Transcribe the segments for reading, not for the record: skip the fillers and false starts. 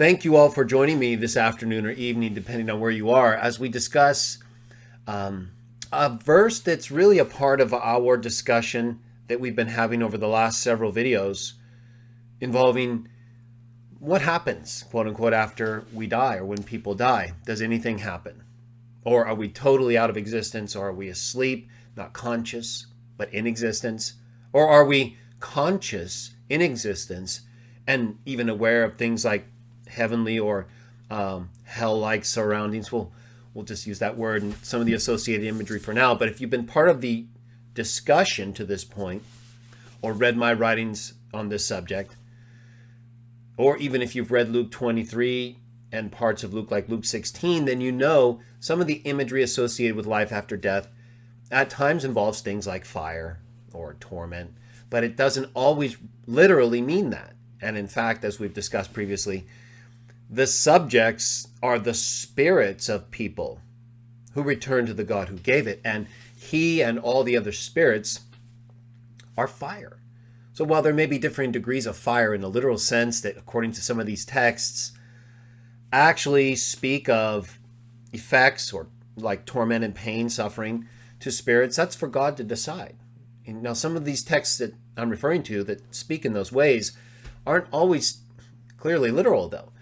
Thank you all for joining me this afternoon or evening, depending on where you are, as we discuss a verse that's really a part of our discussion that we've been having over the last several videos involving what happens, quote unquote, after we die or when people die. Does anything happen? Or are we totally out of existence? Or are we asleep, not conscious, but in existence? Or are we conscious, in existence, and even aware of things like heavenly or hell-like surroundings? We'll just use that word and some of the associated imagery for now. But if you've been part of the discussion to this point, or read my writings on this subject, or even if you've read Luke 23 and parts of Luke, like Luke 16, then you know some of the imagery associated with life after death at times involves things like fire or torment, but it doesn't always literally mean that. And in fact, as we've discussed previously, the subjects are the spirits of people who return to the God who gave it, and he and all the other spirits are fire. So while there may be differing degrees of fire in the literal sense that, according to some of these texts, actually speak of effects or like torment and pain, suffering to spirits, that's for God to decide. And now, some of these texts that I'm referring to that speak in those ways aren't always clearly literal, though.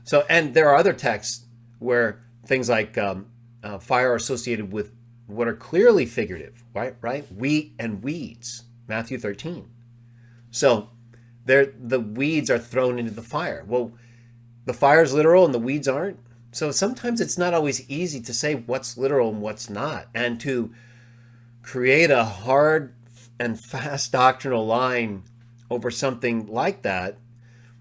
So, and there are other texts where things like fire are associated with what are clearly figurative, right? Wheat and weeds, Matthew 13. So the weeds are thrown into the fire. Well, the fire is literal and the weeds aren't. So sometimes it's not always easy to say what's literal and what's not. And to create a hard and fast doctrinal line over something like that.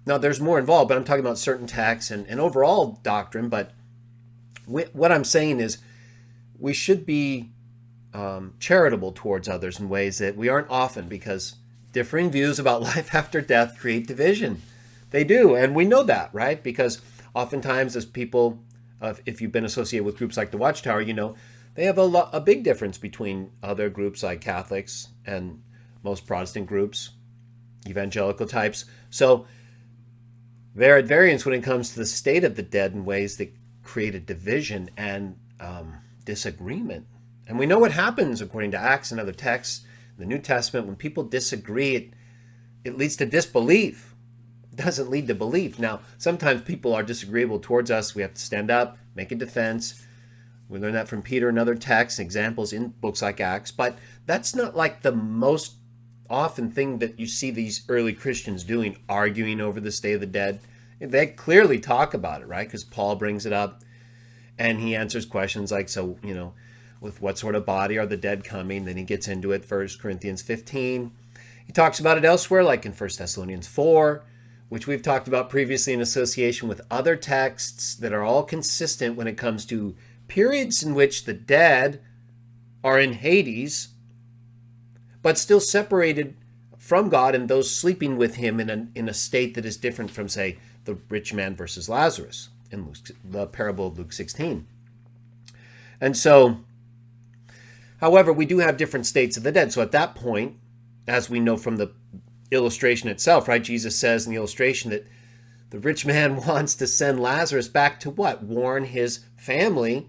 Now, there's more involved, but I'm talking about certain texts and overall doctrine. But what I'm saying is we should be charitable towards others in ways that we aren't often, because differing views about life after death create division. They do, and we know that, right? Because oftentimes as people, if you've been associated with groups like the Watchtower, you know, they have a big difference between other groups like Catholics and most Protestant groups, evangelical types. So they're at variance when it comes to the state of the dead in ways that create a division and disagreement. And we know what happens according to Acts and other texts in the New Testament. When people disagree, it leads to disbelief. It doesn't lead to belief. Now, sometimes people are disagreeable towards us. We have to stand up, make a defense. We learn that from Peter and other texts, examples in books like Acts. But that's not like the most often thing that you see these early Christians doing, arguing over the state of the dead. They clearly talk about it, right? Because Paul brings it up and he answers questions like, so, you know, with what sort of body are the dead coming? Then he gets into it, 1 Corinthians 15. He talks about it elsewhere, like in 1 Thessalonians 4, which we've talked about previously in association with other texts that are all consistent when it comes to periods in which the dead are in Hades, but still separated from God, and those sleeping with him in a state that is different from, say, the rich man versus Lazarus in the parable of Luke 16. And so, however, we do have different states of the dead. So at that point, as we know from the illustration itself, right, Jesus says in the illustration that the rich man wants to send Lazarus back to what? Warn his family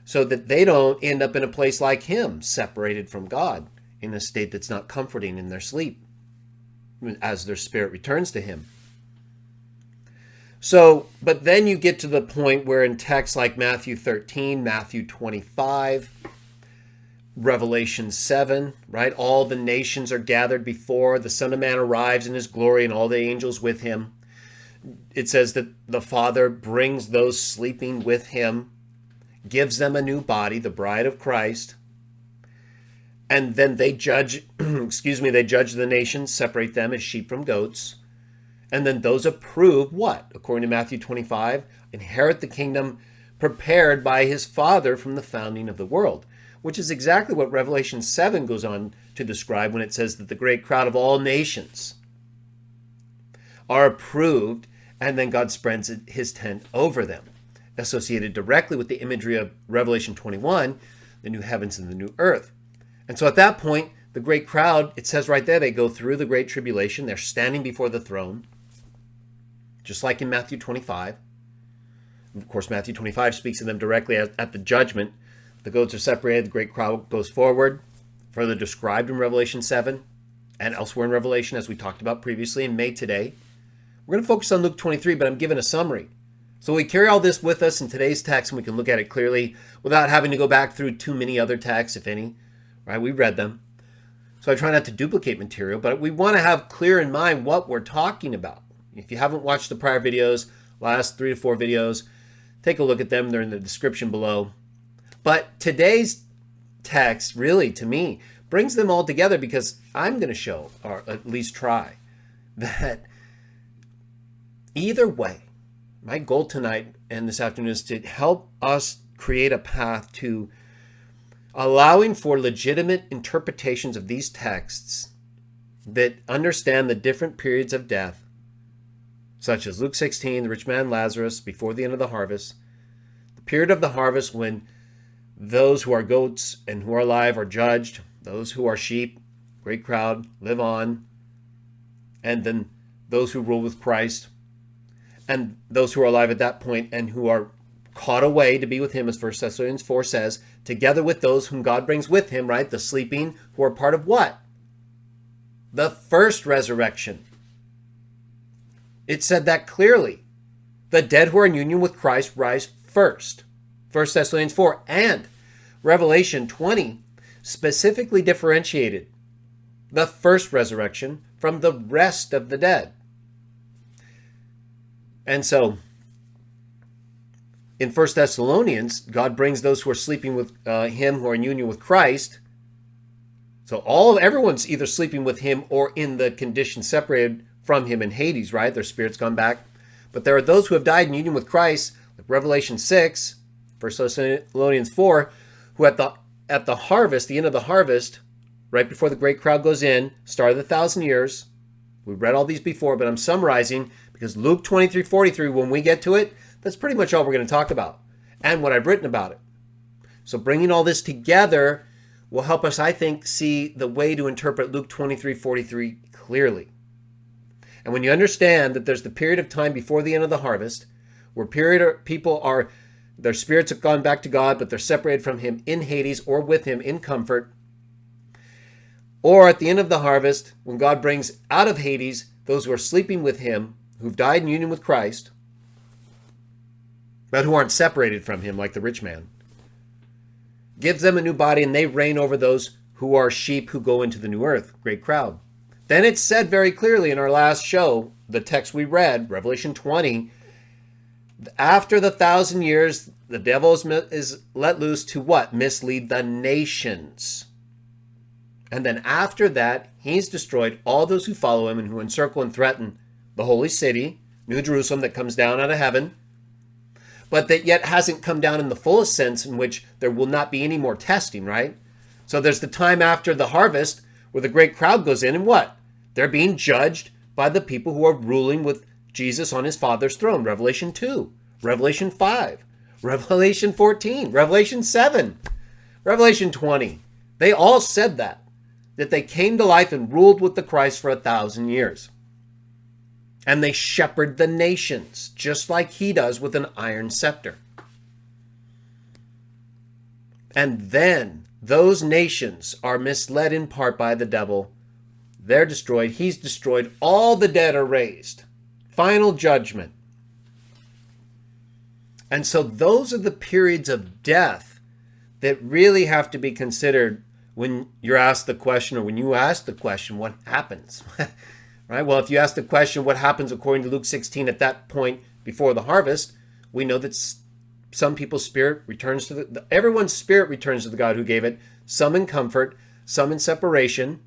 so that they don't end up in a place like him, separated from God, in a state that's not comforting in their sleep, as their spirit returns to him. So, but then you get to the point where in texts like Matthew 13, Matthew 25, Revelation 7, right? All the nations are gathered before the Son of Man arrives in his glory and all the angels with him. It says that the Father brings those sleeping with him, gives them a new body, the bride of Christ, and then they judge, they judge the nations, separate them as sheep from goats. And then those approved what? According to Matthew 25, inherit the kingdom prepared by his Father from the founding of the world, which is exactly what Revelation 7 goes on to describe when it says that the great crowd of all nations are approved, and then God spreads his tent over them, associated directly with the imagery of Revelation 21, the new heavens and the new earth. And so at that point, the great crowd, it says right there, they go through the great tribulation. They're standing before the throne. just like in Matthew 25. Of course, Matthew 25 speaks of them directly at the judgment. The goats are separated, the great crowd goes forward, further described in Revelation 7 and elsewhere in Revelation, as we talked about previously and made today. We're going to focus on Luke 23, but I'm giving a summary. So we carry all this with us in today's text, and we can look at it clearly without having to go back through too many other texts, if any. Right? We read them. So I try not to duplicate material, but we want to have clear in mind what we're talking about. If you haven't watched the prior videos, last 3 to 4 videos, take a look at them. They're in the description below. But today's text, really, to me, brings them all together because I'm going to show, or at least try, that either way, my goal tonight and this afternoon is to help us create a path to allowing for legitimate interpretations of these texts that understand the different periods of death, such as Luke 16, the rich man Lazarus, before the end of the harvest, the period of the harvest when those who are goats and who are alive are judged, those who are sheep, great crowd, live on, and then those who rule with Christ, and those who are alive at that point and who are caught away to be with him, as 1 Thessalonians 4 says, together with those whom God brings with him, right? The sleeping, who are part of what? The first resurrection. It said that clearly. The dead who are in union with Christ rise first. 1 Thessalonians 4 and Revelation 20 specifically differentiated the first resurrection from the rest of the dead. And so, in 1 Thessalonians, God brings those who are sleeping with him, who are in union with Christ. So everyone's either sleeping with him or in the condition separated from him in Hades, right? Their spirit's gone back. But there are those who have died in union with Christ, like Revelation 6, 1 Thessalonians 4, who at the harvest, the end of the harvest, right before the great crowd goes in, start of the 1,000 years. We've read all these before, but I'm summarizing because Luke 23:43, when we get to it, that's pretty much all we're going to talk about and what I've written about it. So bringing all this together will help us, I think, see the way to interpret Luke 23:43 clearly. And when you understand that there's the period of time before the end of the harvest, where people are, their spirits have gone back to God, but they're separated from him in Hades or with him in comfort, or at the end of the harvest, when God brings out of Hades those who are sleeping with him, who've died in union with Christ, but who aren't separated from him like the rich man, gives them a new body, and they reign over those who are sheep who go into the new earth, great crowd. Then it's said very clearly in our last show, the text we read, Revelation 20, after the 1,000 years, the devil is let loose to what? Mislead the nations. And then after that, he's destroyed all those who follow him and who encircle and threaten the holy city, New Jerusalem, that comes down out of heaven, but that yet hasn't come down in the fullest sense, in which there will not be any more testing, right? So there's the time after the harvest where the great crowd goes in, and what? They're being judged by the people who are ruling with Jesus on his Father's throne. Revelation 2, Revelation 5, Revelation 14, Revelation 7, Revelation 20. They all said that they came to life and ruled with the Christ for 1,000 years. And they shepherd the nations, just like he does with an iron scepter. And then those nations are misled in part by the devil. They're destroyed. He's destroyed. All the dead are raised. Final judgment. And so those are the periods of death that really have to be considered when you're asked the question, or when you ask the question, what happens? Right? Well, if you ask the question, what happens according to Luke 16 at that point before the harvest, we know that some people's spirit returns to everyone's spirit returns to the God who gave it, some in comfort, some in separation.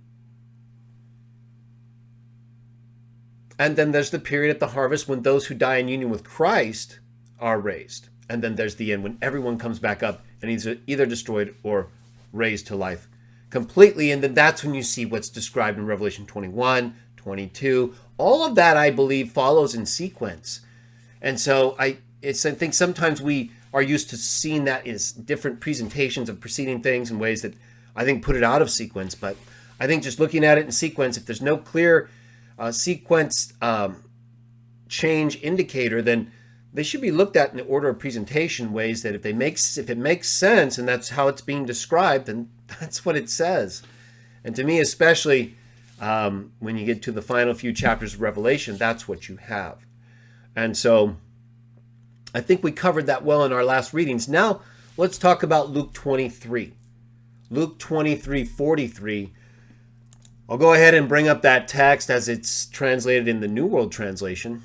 And then there's the period at the harvest when those who die in union with Christ are raised. And then there's the end when everyone comes back up and is either destroyed or raised to life completely. And then that's when you see what's described in Revelation 21, 22. All of that, I believe, follows in sequence. And so I think sometimes we are used to seeing that as different presentations of preceding things in ways that I think put it out of sequence. But I think just looking at it in sequence, if there's no clear sequence change indicator, then they should be looked at in the order of presentation ways that if it makes sense and that's how it's being described, then that's what it says. And to me, especially when you get to the final few chapters of Revelation, that's what you have. And so I think we covered that well in our last readings. Now let's talk about Luke 23. Luke 23:43. I'll go ahead and bring up that text as it's translated in the New World Translation.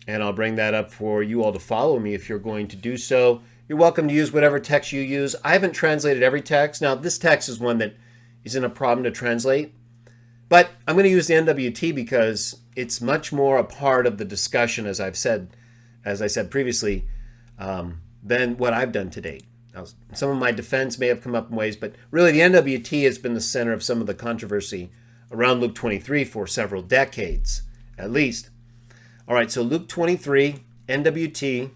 And I'll bring that up for you all to follow me if you're going to do so. You're welcome to use whatever text you use. I haven't translated every text. Now, this text is one that isn't a problem to translate. But I'm going to use the NWT because it's much more a part of the discussion, as I said previously, than what I've done to date. Now, some of my defense may have come up in ways, but really the NWT has been the center of some of the controversy around Luke 23 for several decades, at least. All right, so Luke 23, NWT.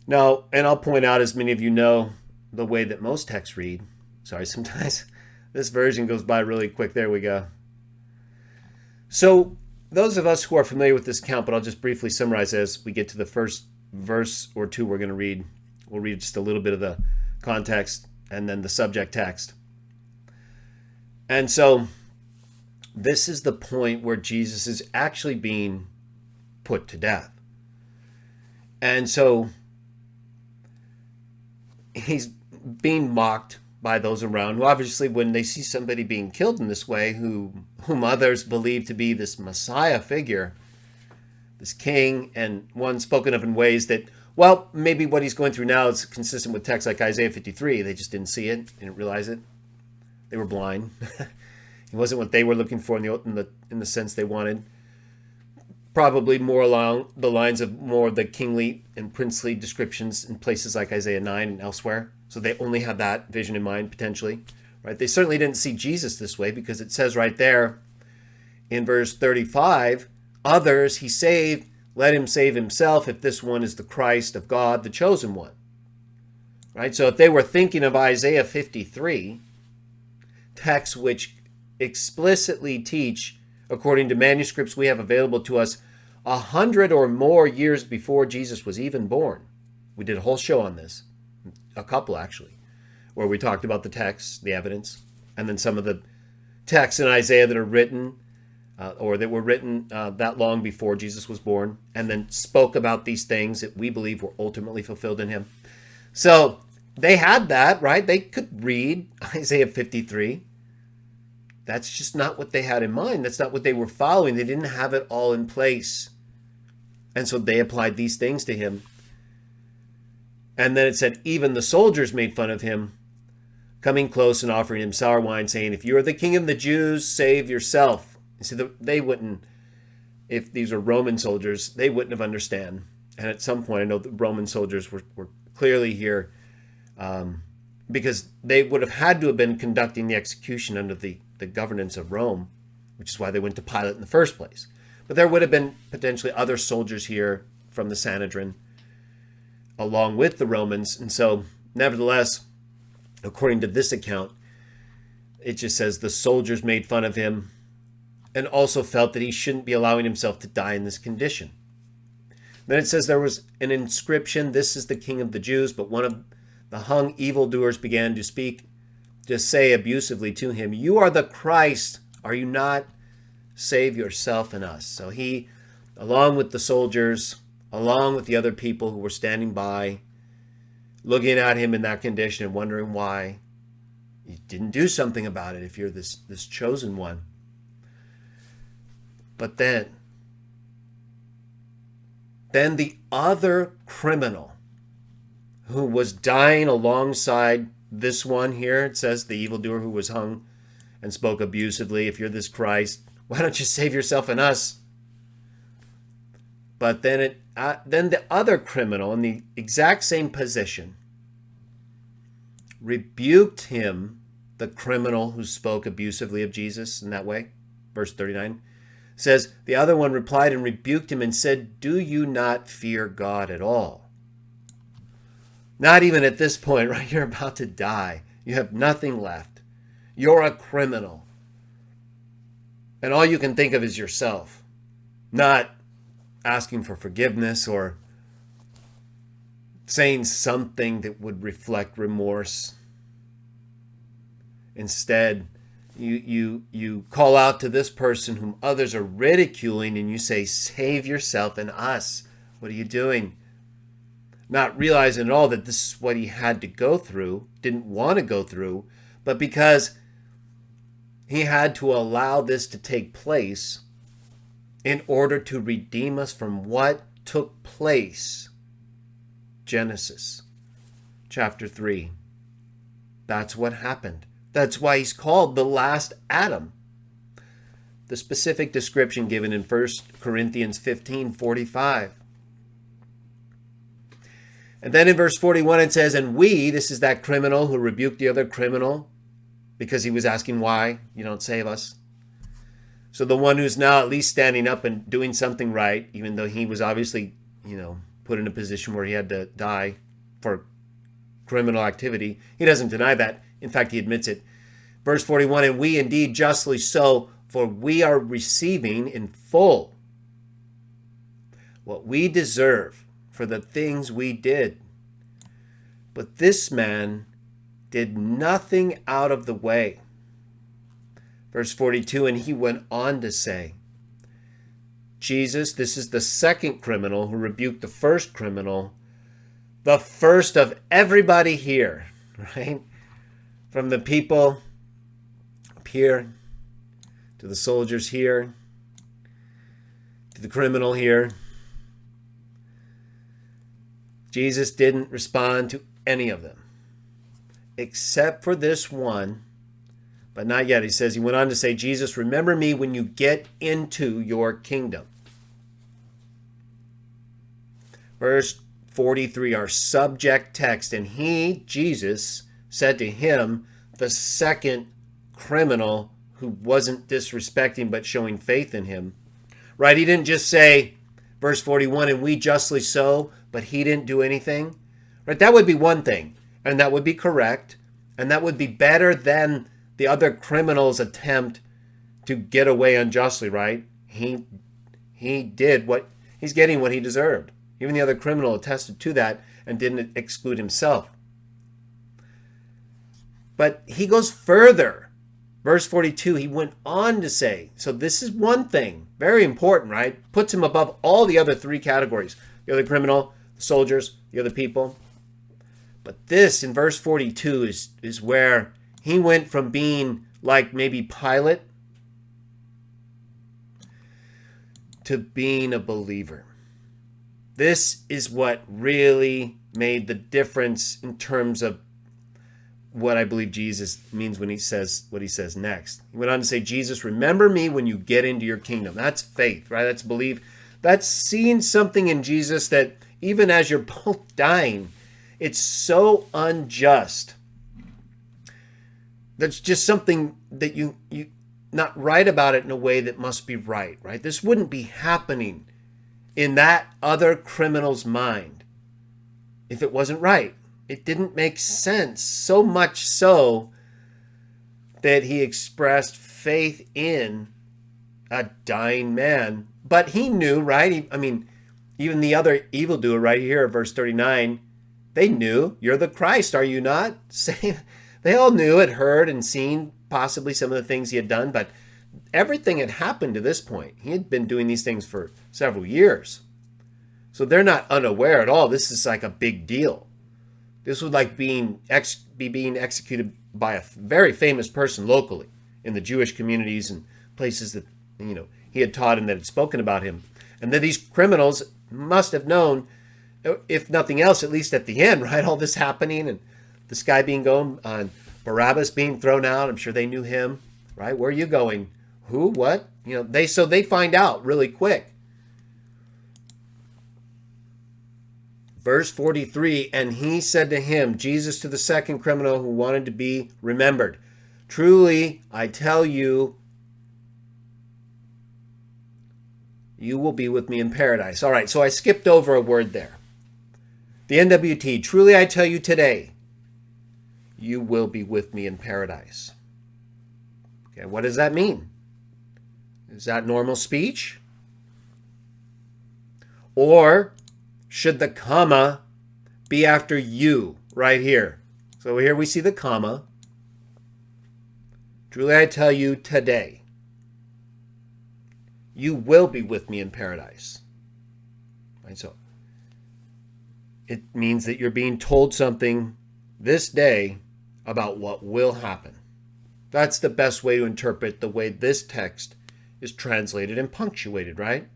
Now, and I'll point out, as many of you know, the way that most texts read. Sorry, sometimes this version goes by really quick. There we go. So those of us who are familiar with this account, but I'll just briefly summarize as we get to the first verse or two we're going to read. We'll read just a little bit of the context and then the subject text. And so this is the point where Jesus is actually being put to death. And so he's being mocked by those around who obviously, when they see somebody being killed in this way, whom others believe to be this Messiah figure, this king, and one spoken of in ways that, well, maybe what he's going through now is consistent with texts like Isaiah 53. They just didn't see it, didn't realize it. They were blind. It wasn't what they were looking for in the sense they wanted. Probably more along the lines of more of the kingly and princely descriptions in places like Isaiah 9 and elsewhere. So they only had that vision in mind, potentially. Right? They certainly didn't see Jesus this way, because it says right there in verse 35, others he saved, let him save himself if this one is the Christ of God, the chosen one. Right? So if they were thinking of Isaiah 53, texts which explicitly teach, according to manuscripts we have available to us, 100 or more years before Jesus was even born. We did a whole show on this, a couple actually, where we talked about the text, the evidence, and then some of the texts in Isaiah that are written or that were written that long before Jesus was born, and then spoke about these things that we believe were ultimately fulfilled in him. So they had that, right? They could read Isaiah 53. That's just not what they had in mind. That's not what they were following. They didn't have it all in place. And so they applied these things to him. And then it said, even the soldiers made fun of him, coming close and offering him sour wine, saying, if you are the king of the Jews, save yourself. You see, they wouldn't, if these were Roman soldiers, they wouldn't have understand. And at some point, I know the Roman soldiers were clearly here because they would have had to have been conducting the execution under the governance of Rome, which is why they went to Pilate in the first place. But there would have been potentially other soldiers here from the Sanhedrin along with the Romans. And so, nevertheless, according to this account, it just says the soldiers made fun of him and also felt that he shouldn't be allowing himself to die in this condition. Then it says there was an inscription, this is the King of the Jews, but one of the hung evildoers began to speak, to say abusively to him, you are the Christ, are you not? Save yourself and us. So he, along with the soldiers, along with the other people who were standing by, looking at him in that condition and wondering why you didn't do something about it if you're this chosen one. But then the other criminal who was dying alongside this one here, it says the evildoer who was hung and spoke abusively, if you're this Christ, why don't you save yourself and us? But then the other criminal in the exact same position rebuked him, the criminal who spoke abusively of Jesus in that way. Verse 39 says, the other one replied and rebuked him and said, do you not fear God at all? Not even at this point, right? You're about to die. You have nothing left. You're a criminal. and all you can think of is yourself, not asking for forgiveness or saying something that would reflect remorse. Instead, you call out to this person whom others are ridiculing, and you say, save yourself and us. What are you doing? Not realizing at all that this is what he had to go through, didn't want to go through, but because he had to allow this to take place in order to redeem us from what took place. Genesis chapter 3. That's what happened. That's why he's called the last Adam. The specific description given in 1 Corinthians 15:45. And then in verse 41 it says, and we, this is that criminal who rebuked the other criminal because he was asking why you don't save us. So the one who's now at least standing up and doing something right, even though he was obviously, put in a position where he had to die for criminal activity. He doesn't deny that. In fact, he admits it. Verse 41, and we indeed justly so, for we are receiving in full what we deserve for the things we did. But this man did nothing out of the way. Verse 42, and he went on to say, Jesus, this is the second criminal who rebuked the first criminal, the first of everybody here, right? From the people up here, to the soldiers here, to the criminal here. Jesus didn't respond to any of them, except for this one, but not yet. He says, he went on to say, Jesus, remember me when you get into your kingdom. Verse 43, our subject text, and he, Jesus, said to him, the second criminal who wasn't disrespecting but showing faith in him, right? He didn't just say, verse 41, and we justly so, but he didn't do anything, right? That would be one thing, and that would be correct, and that would be better than the other criminal's attempt to get away unjustly, right? He did what, he's getting what he deserved. Even the other criminal attested to that and didn't exclude himself. But he goes further. Verse 42, he went on to say, so this is one thing, very important, right? Puts him above all the other three categories. The other criminal, the soldiers, the other people. But this, in verse 42, is where he went from being like maybe Pilate to being a believer. This is what really made the difference in terms of what I believe Jesus means when he says what he says next. He went on to say, Jesus, remember me when you get into your kingdom. That's faith, right? That's belief. That's seeing something in Jesus that even as you're both dying, it's so unjust. That's just something that you not right about it in a way that must be right? This wouldn't be happening in that other criminal's mind if it wasn't right. It didn't make sense, so much so that he expressed faith in a dying man. But he knew, right? Even the other evildoer right here, verse 39, they knew, you're the Christ, are you not? They all knew, had heard and seen possibly some of the things he had done, but everything had happened to this point. He had been doing these things for several years. So they're not unaware at all. This is like a big deal. This was like being executed by a very famous person locally in the Jewish communities and places that he had taught and that had spoken about him. And then these criminals must have known, if nothing else, at least at the end, right? All this happening and this guy being gone, Barabbas being thrown out. I'm sure they knew him, right? Where are you going? Who? What? They find out really quick. Verse 43, and he said to him, Jesus to the second criminal who wanted to be remembered, truly, I tell you, you will be with me in paradise. All right, so I skipped over a word there. The NWT, truly I tell you today, you will be with me in paradise. Okay, what does that mean? Is that normal speech? Or should the comma be after you right here? So here we see the comma. Truly I tell you today, you will be with me in paradise. Right? So it means that you're being told something this day about what will happen. That's the best way to interpret the way this text is translated and punctuated, right?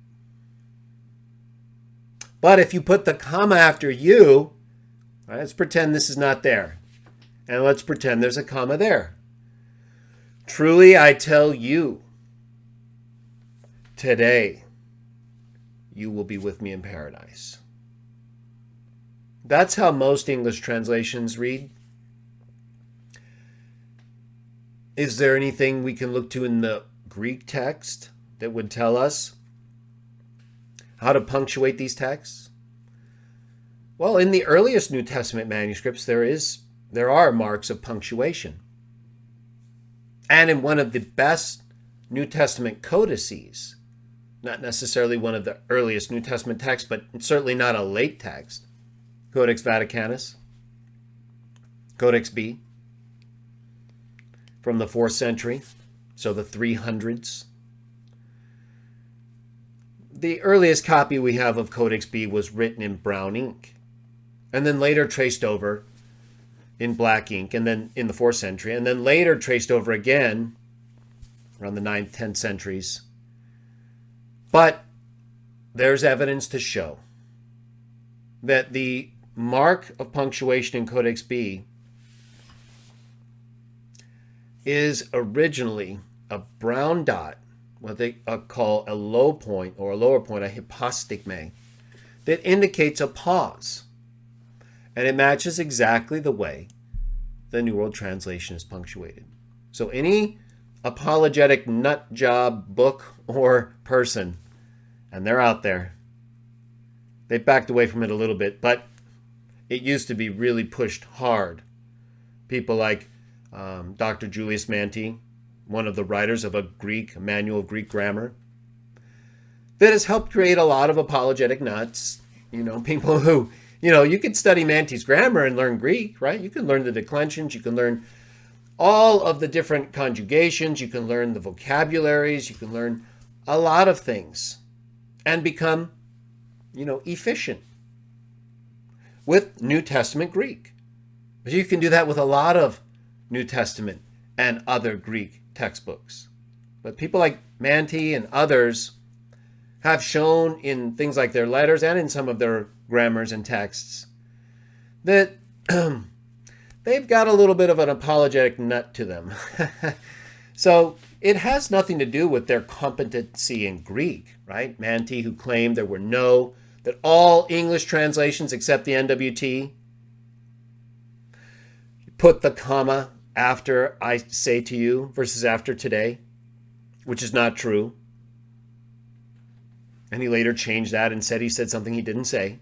But if you put the comma after you, right, let's pretend this is not there. And let's pretend there's a comma there. Truly I tell you, today you will be with me in paradise. That's how most English translations read. Is there anything we can look to in the Greek text that would tell us how to punctuate these texts? Well, in the earliest New Testament manuscripts, there are marks of punctuation. And in one of the best New Testament codices, not necessarily one of the earliest New Testament texts, but certainly not a late text, Codex Vaticanus, Codex B, from the 4th century, so the 300s. The earliest copy we have of Codex B was written in brown ink, and then later traced over in black ink, and then in the 4th century, and then later traced over again around the 9th, 10th centuries. But there's evidence to show that the mark of punctuation in Codex B is originally a brown dot, what they call a low point or a lower point, a hypostigme, that indicates a pause. And it matches exactly the way the New World Translation is punctuated. So any apologetic nut job book or person, and they're out there, they backed away from it a little bit, but it used to be really pushed hard. People like Dr. Julius Manti, one of the writers of a manual of Greek grammar, that has helped create a lot of apologetic nuts. People who, you could study Manti's grammar and learn Greek, right? You can learn the declensions, you can learn all of the different conjugations, you can learn the vocabularies, you can learn a lot of things and become, efficient with New Testament Greek. But you can do that with a lot of New Testament and other Greek textbooks. But people like Manti and others have shown in things like their letters and in some of their grammars and texts that they've got a little bit of an apologetic nut to them. So it has nothing to do with their competency in Greek, right? Manti, who claimed that all English translations except the NWT put the comma after I say to you versus after today, which is not true. And he later changed that and said he said something he didn't say.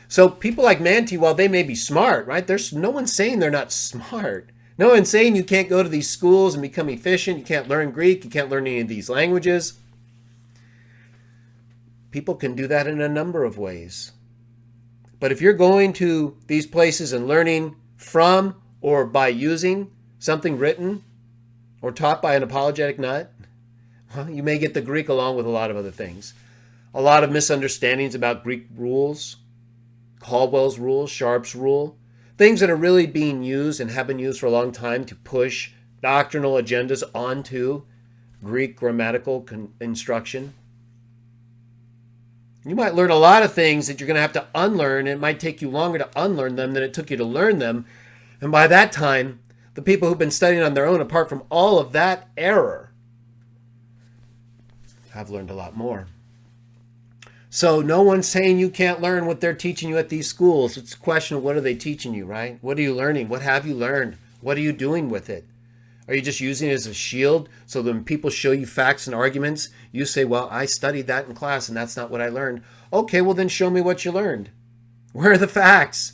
So people like Manti, while they may be smart, right? There's no one saying they're not smart. No one's saying you can't go to these schools and become efficient. You can't learn Greek. You can't learn any of these languages. People can do that in a number of ways. But if you're going to these places and learning from or by using something written or taught by an apologetic nut, well, you may get the Greek along with a lot of other things. A lot of misunderstandings about Greek rules, Caldwell's rule, Sharp's rule, things that are really being used and have been used for a long time to push doctrinal agendas onto Greek grammatical instruction. You might learn a lot of things that you're going to have to unlearn. It might take you longer to unlearn them than it took you to learn them. And by that time, the people who've been studying on their own, apart from all of that error, have learned a lot more. So no one's saying you can't learn what they're teaching you at these schools. It's a question of what are they teaching you, right? What are you learning? What have you learned? What are you doing with it? Are you just using it as a shield so that when people show you facts and arguments, you say, well, I studied that in class and that's not what I learned. Okay, well then show me what you learned. Where are the facts?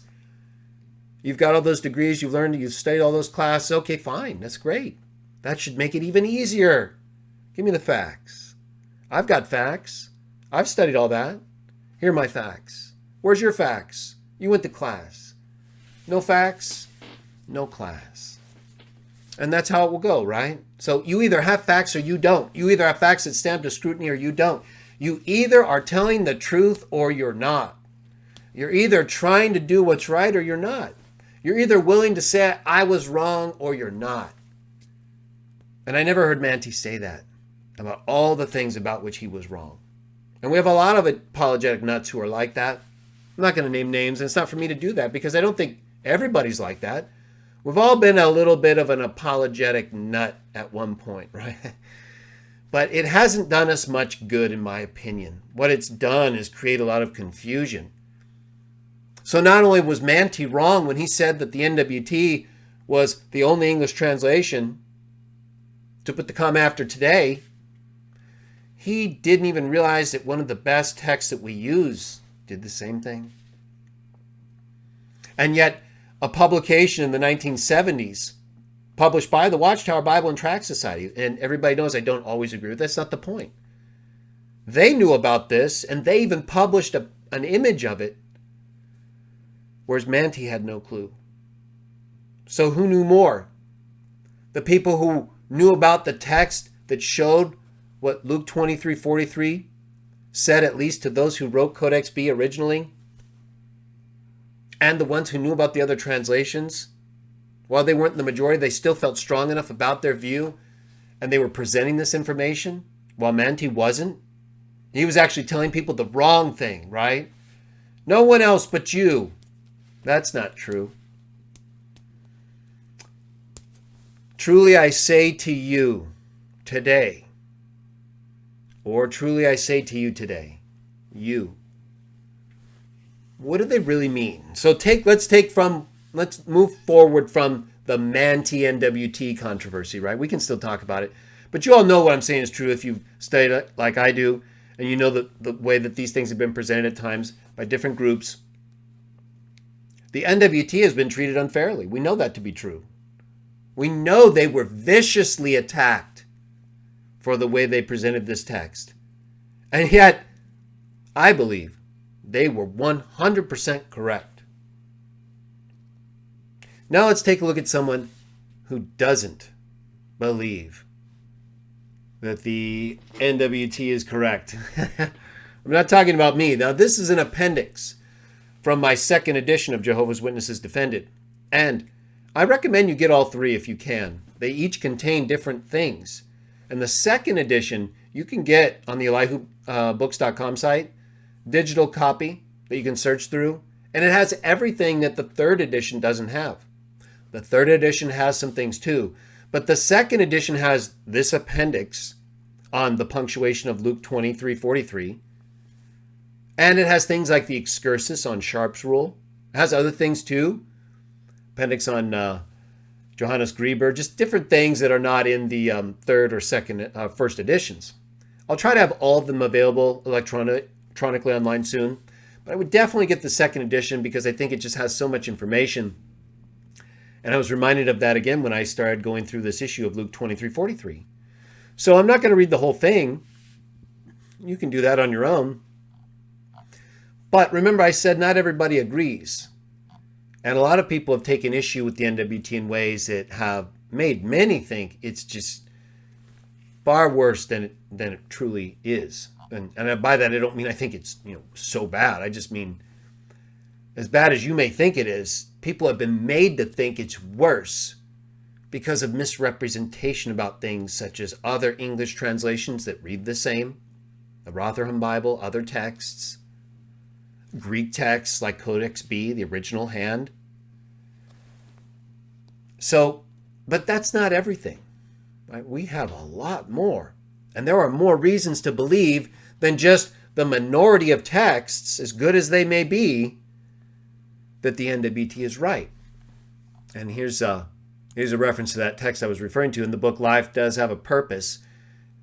You've got all those degrees, you've learned, you've studied all those classes. Okay, fine, that's great. That should make it even easier. Give me the facts. I've got facts. I've studied all that. Here are my facts. Where's your facts? You went to class. No facts, no class. And that's how it will go, right? So you either have facts or you don't. You either have facts that stand to scrutiny or you don't. You either are telling the truth or you're not. You're either trying to do what's right or you're not. You're either willing to say, I was wrong, or you're not. And I never heard Manti say that about all the things about which he was wrong. And we have a lot of apologetic nuts who are like that. I'm not going to name names, and it's not for me to do that because I don't think everybody's like that. We've all been a little bit of an apologetic nut at one point, right? But it hasn't done us much good, in my opinion. What it's done is create a lot of confusion. So not only was Manti wrong when he said that the NWT was the only English translation to put the comma after today, he didn't even realize that one of the best texts that we use did the same thing. And yet, a publication in the 1970s, published by the Watchtower Bible and Tract Society, and everybody knows I don't always agree with that's not the point. They knew about this, and they even published an image of it, whereas Manti had no clue. So who knew more? The people who knew about the text that showed what Luke 23:43 said, at least to those who wrote Codex B originally, and the ones who knew about the other translations, while they weren't the majority, they still felt strong enough about their view, and they were presenting this information, while Manti wasn't. He was actually telling people the wrong thing, right? No one else but you. That's not true. Truly I say to you today, or truly I say to you today, you. What do they really mean? So let's move forward from the Manti NWT controversy, right? We can still talk about it. But you all know what I'm saying is true if you've studied it like I do, and you know the way that these things have been presented at times by different groups. The NWT has been treated unfairly. We know that to be true. We know they were viciously attacked for the way they presented this text. And yet, I believe they were 100% correct. Now let's take a look at someone who doesn't believe that the NWT is correct. I'm not talking about me. Now, this is an appendix from my second edition of Jehovah's Witnesses Defended. And I recommend you get all three if you can. They each contain different things. And the second edition you can get on the ElihuBooks.com site, digital copy that you can search through, and it has everything that the third edition doesn't have. The third edition has some things too, but the second edition has this appendix on the punctuation of Luke 23:43, and it has things like the excursus on Sharp's rule. It has other things too, appendix on Johannes Grieber, just different things that are not in the third or first editions. I'll try to have all of them available electronically online soon, but I would definitely get the second edition because I think it just has so much information. And I was reminded of that again when I started going through this issue of Luke 23:43. So I'm not going to read the whole thing. You can do that on your own. But remember, I said not everybody agrees. And a lot of people have taken issue with the NWT in ways that have made many think it's just far worse than it truly is. And by that, I don't mean I think it's so bad. I just mean as bad as you may think it is, people have been made to think it's worse because of misrepresentation about things such as other English translations that read the same, the Rotherham Bible, other texts, Greek texts like Codex B, the original hand. So, but that's not everything. Right? We have a lot more. And there are more reasons to believe than just the minority of texts, as good as they may be, that the NWT is right. And here's a reference to that text I was referring to. In the book Life Does Have a Purpose,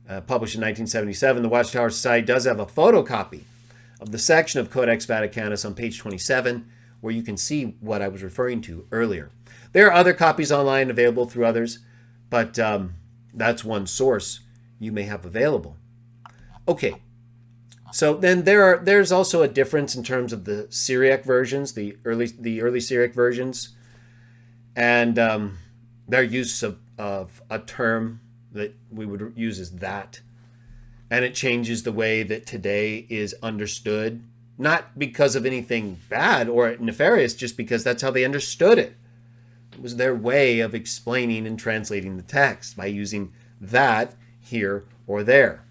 published in 1977, the Watchtower Society does have a photocopy of the section of Codex Vaticanus on page 27, where you can see what I was referring to earlier. There are other copies online available through others, but That's one source you may have available. Okay, so then there's also a difference in terms of the Syriac versions, the early Syriac versions, and their use of a term that we would use as that, and it changes the way that today is understood, not because of anything bad or nefarious, just because that's how they understood it. It was their way of explaining and translating the text by using that here or there.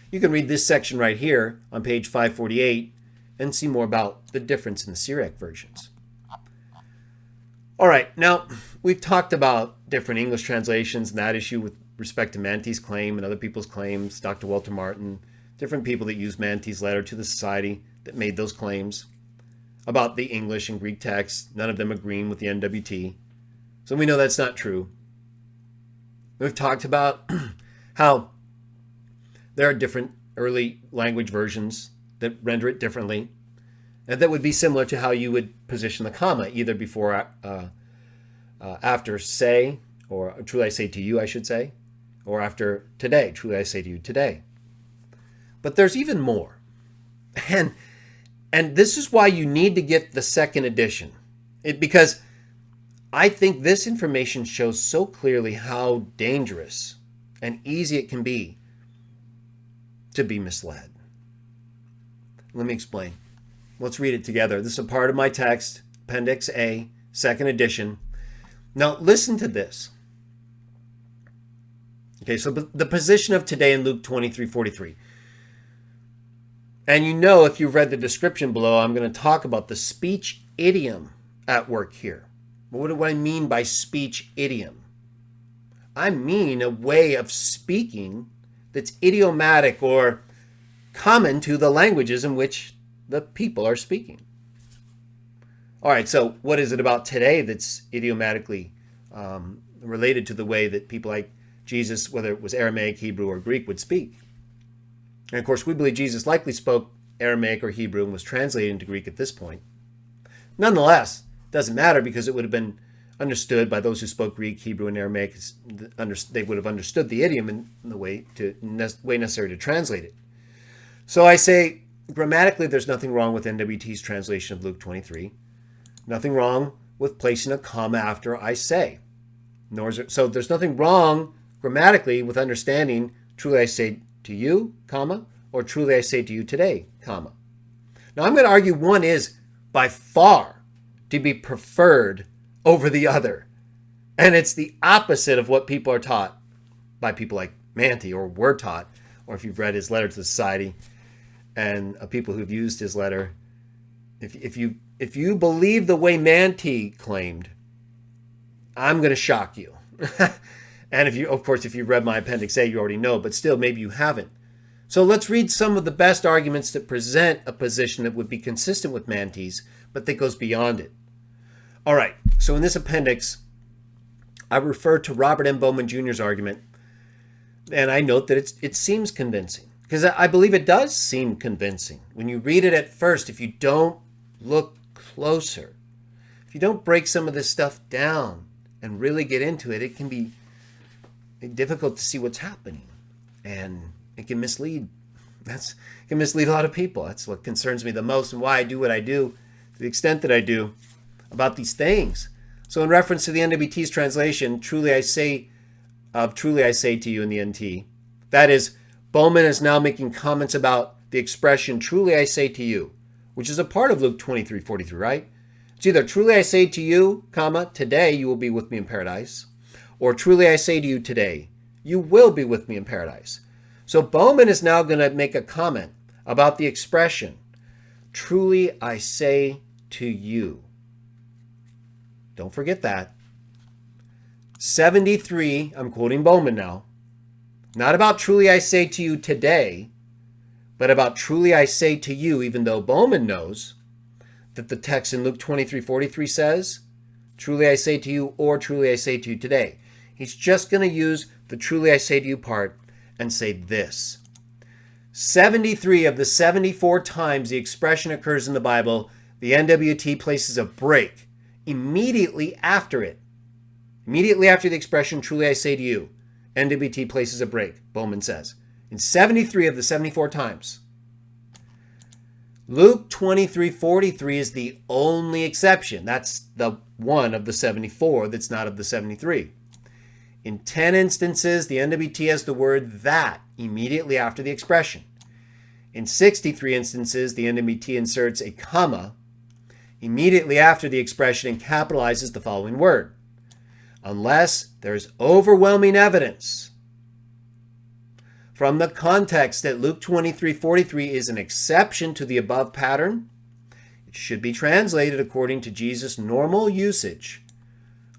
You can read this section right here on page 548 and see more about the difference in the Syriac versions. All right, now we've talked about different English translations and that issue with respect to Mante's claim and other people's claims, Dr. Walter Martin, different people that used Mante's letter to the society that made those claims about the English and Greek texts, none of them agreeing with the NWT. So we know that's not true. We've talked about how there are different early language versions that render it differently, and that would be similar to how you would position the comma, either before, after say, or truly I say to you, I should say, or after today, truly I say to you today. But there's even more. And this is why you need to get the second edition. Because I think this information shows so clearly how dangerous and easy it can be to be misled. Let me explain. Let's read it together. This is a part of my text, Appendix A, second edition. Now listen to this. Okay, so the position of today in Luke 23:43. And you know, if you've read the description below, I'm going to talk about the speech idiom at work here. What do I mean by speech idiom? I mean a way of speaking that's idiomatic or common to the languages in which the people are speaking. All right, so what is it about today that's idiomatically related to the way that people like Jesus, whether it was Aramaic, Hebrew, or Greek, would speak? And of course, we believe Jesus likely spoke Aramaic or Hebrew and was translated into Greek at this point. Nonetheless, it doesn't matter because it would have been understood by those who spoke Greek, Hebrew, and Aramaic. They would have understood the idiom in the way necessary to translate it. So I say, grammatically, there's nothing wrong with NWT's translation of Luke 23. Nothing wrong with placing a comma after I say. So there's nothing wrong grammatically with understanding truly I say to you, comma, or truly I say to you today, comma. Now I'm going to argue one is by far to be preferred over the other. And it's the opposite of what people are taught by people like Mante, or were taught, or if you've read his letter to the society and people who've used his letter. If you believe the way Mante claimed, I'm going to shock you. And if you've read my Appendix A, you already know, but still, maybe you haven't. So let's read some of the best arguments that present a position that would be consistent with Mante's, but that goes beyond it. All right, so in this appendix, I refer to Robert M. Bowman Jr.'s argument, and I note that it seems convincing, because I believe it does seem convincing. When you read it at first, if you don't look closer, if you don't break some of this stuff down and really get into it, it can be difficult to see what's happening, and it can mislead. It can mislead a lot of people. That's what concerns me the most, and why I do what I do to the extent that I do about these things. So in reference to the NWT's translation, truly I say to you in the NT, that is, Bowman is now making comments about the expression truly I say to you, which is a part of Luke 23:43, right? It's either truly I say to you, comma, today you will be with me in paradise, or truly I say to you today, you will be with me in paradise. So Bowman is now going to make a comment about the expression, truly I say to you. Don't forget that. 73, I'm quoting Bowman now, not about truly I say to you today, but about truly I say to you, even though Bowman knows that the text in Luke 23:43 says, truly I say to you, or truly I say to you today. He's just going to use the truly I say to you part and say this. 73 of the 74 times the expression occurs in the Bible, the NWT places a break immediately after it. Immediately after the expression, truly I say to you. NWT places a break, Bowman says. In 73 of the 74 times. Luke 23:43 is the only exception. That's the one of the 74 that's not of the 73. In 10 instances, the NWT has the word that immediately after the expression. In 63 instances, the NWT inserts a comma immediately after the expression and capitalizes the following word, unless there's overwhelming evidence from the context that Luke 23:43 is an exception to the above pattern. It should be translated according to Jesus' normal usage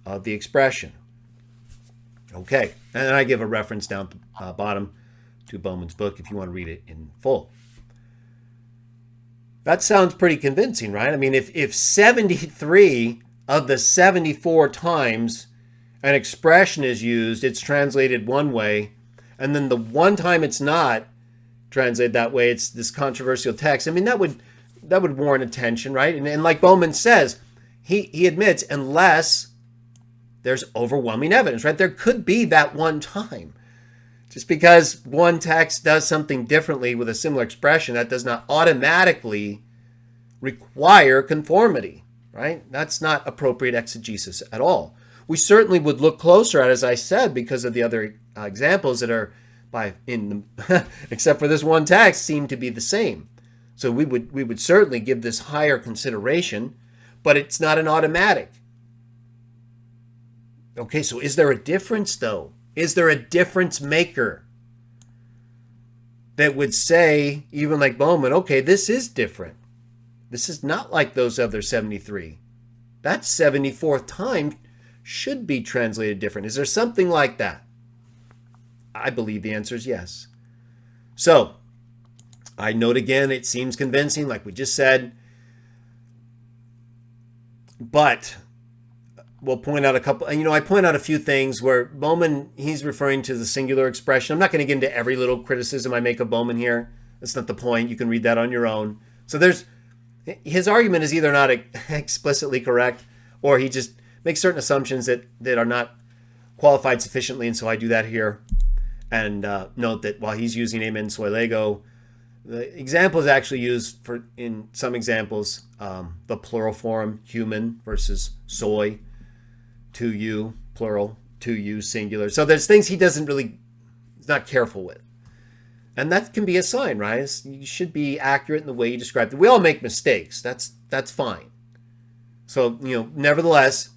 of the expression. Okay, and then I give a reference down bottom to Bowman's book if you want to read it in full. That sounds pretty convincing, right? I mean, if 73 of the 74 times an expression is used, it's translated one way, and then the one time it's not translated that way, it's this controversial text. I mean, that would warrant attention, right? And like Bowman says, he admits, unless there's overwhelming evidence, right? There could be that one time. Just because one text does something differently with a similar expression, that does not automatically require conformity, right? That's not appropriate exegesis at all. We certainly would look closer at, as I said, because of the other examples that are except for this one text, seem to be the same. So we would certainly give this higher consideration, but it's not an automatic. Okay, so is there a difference though? Is there a difference maker that would say, even like Bowman, okay, this is different. This is not like those other 73. That 74th time should be translated different. Is there something like that? I believe the answer is yes. So, I note again, it seems convincing, like we just said, but we'll point out a couple, I point out a few things where Bowman, he's referring to the singular expression. I'm not going to get into every little criticism I make of Bowman here. That's not the point. You can read that on your own. So his argument is either not explicitly correct, or he just makes certain assumptions that are not qualified sufficiently, and so I do that here. And note that while he's using amen soy lego, the example is actually used in some examples, the plural form, human versus soy, to you, plural, to you, singular. So there's things he's not careful with. And that can be a sign, right? You should be accurate in the way you describe it. We all make mistakes. That's fine. So, nevertheless,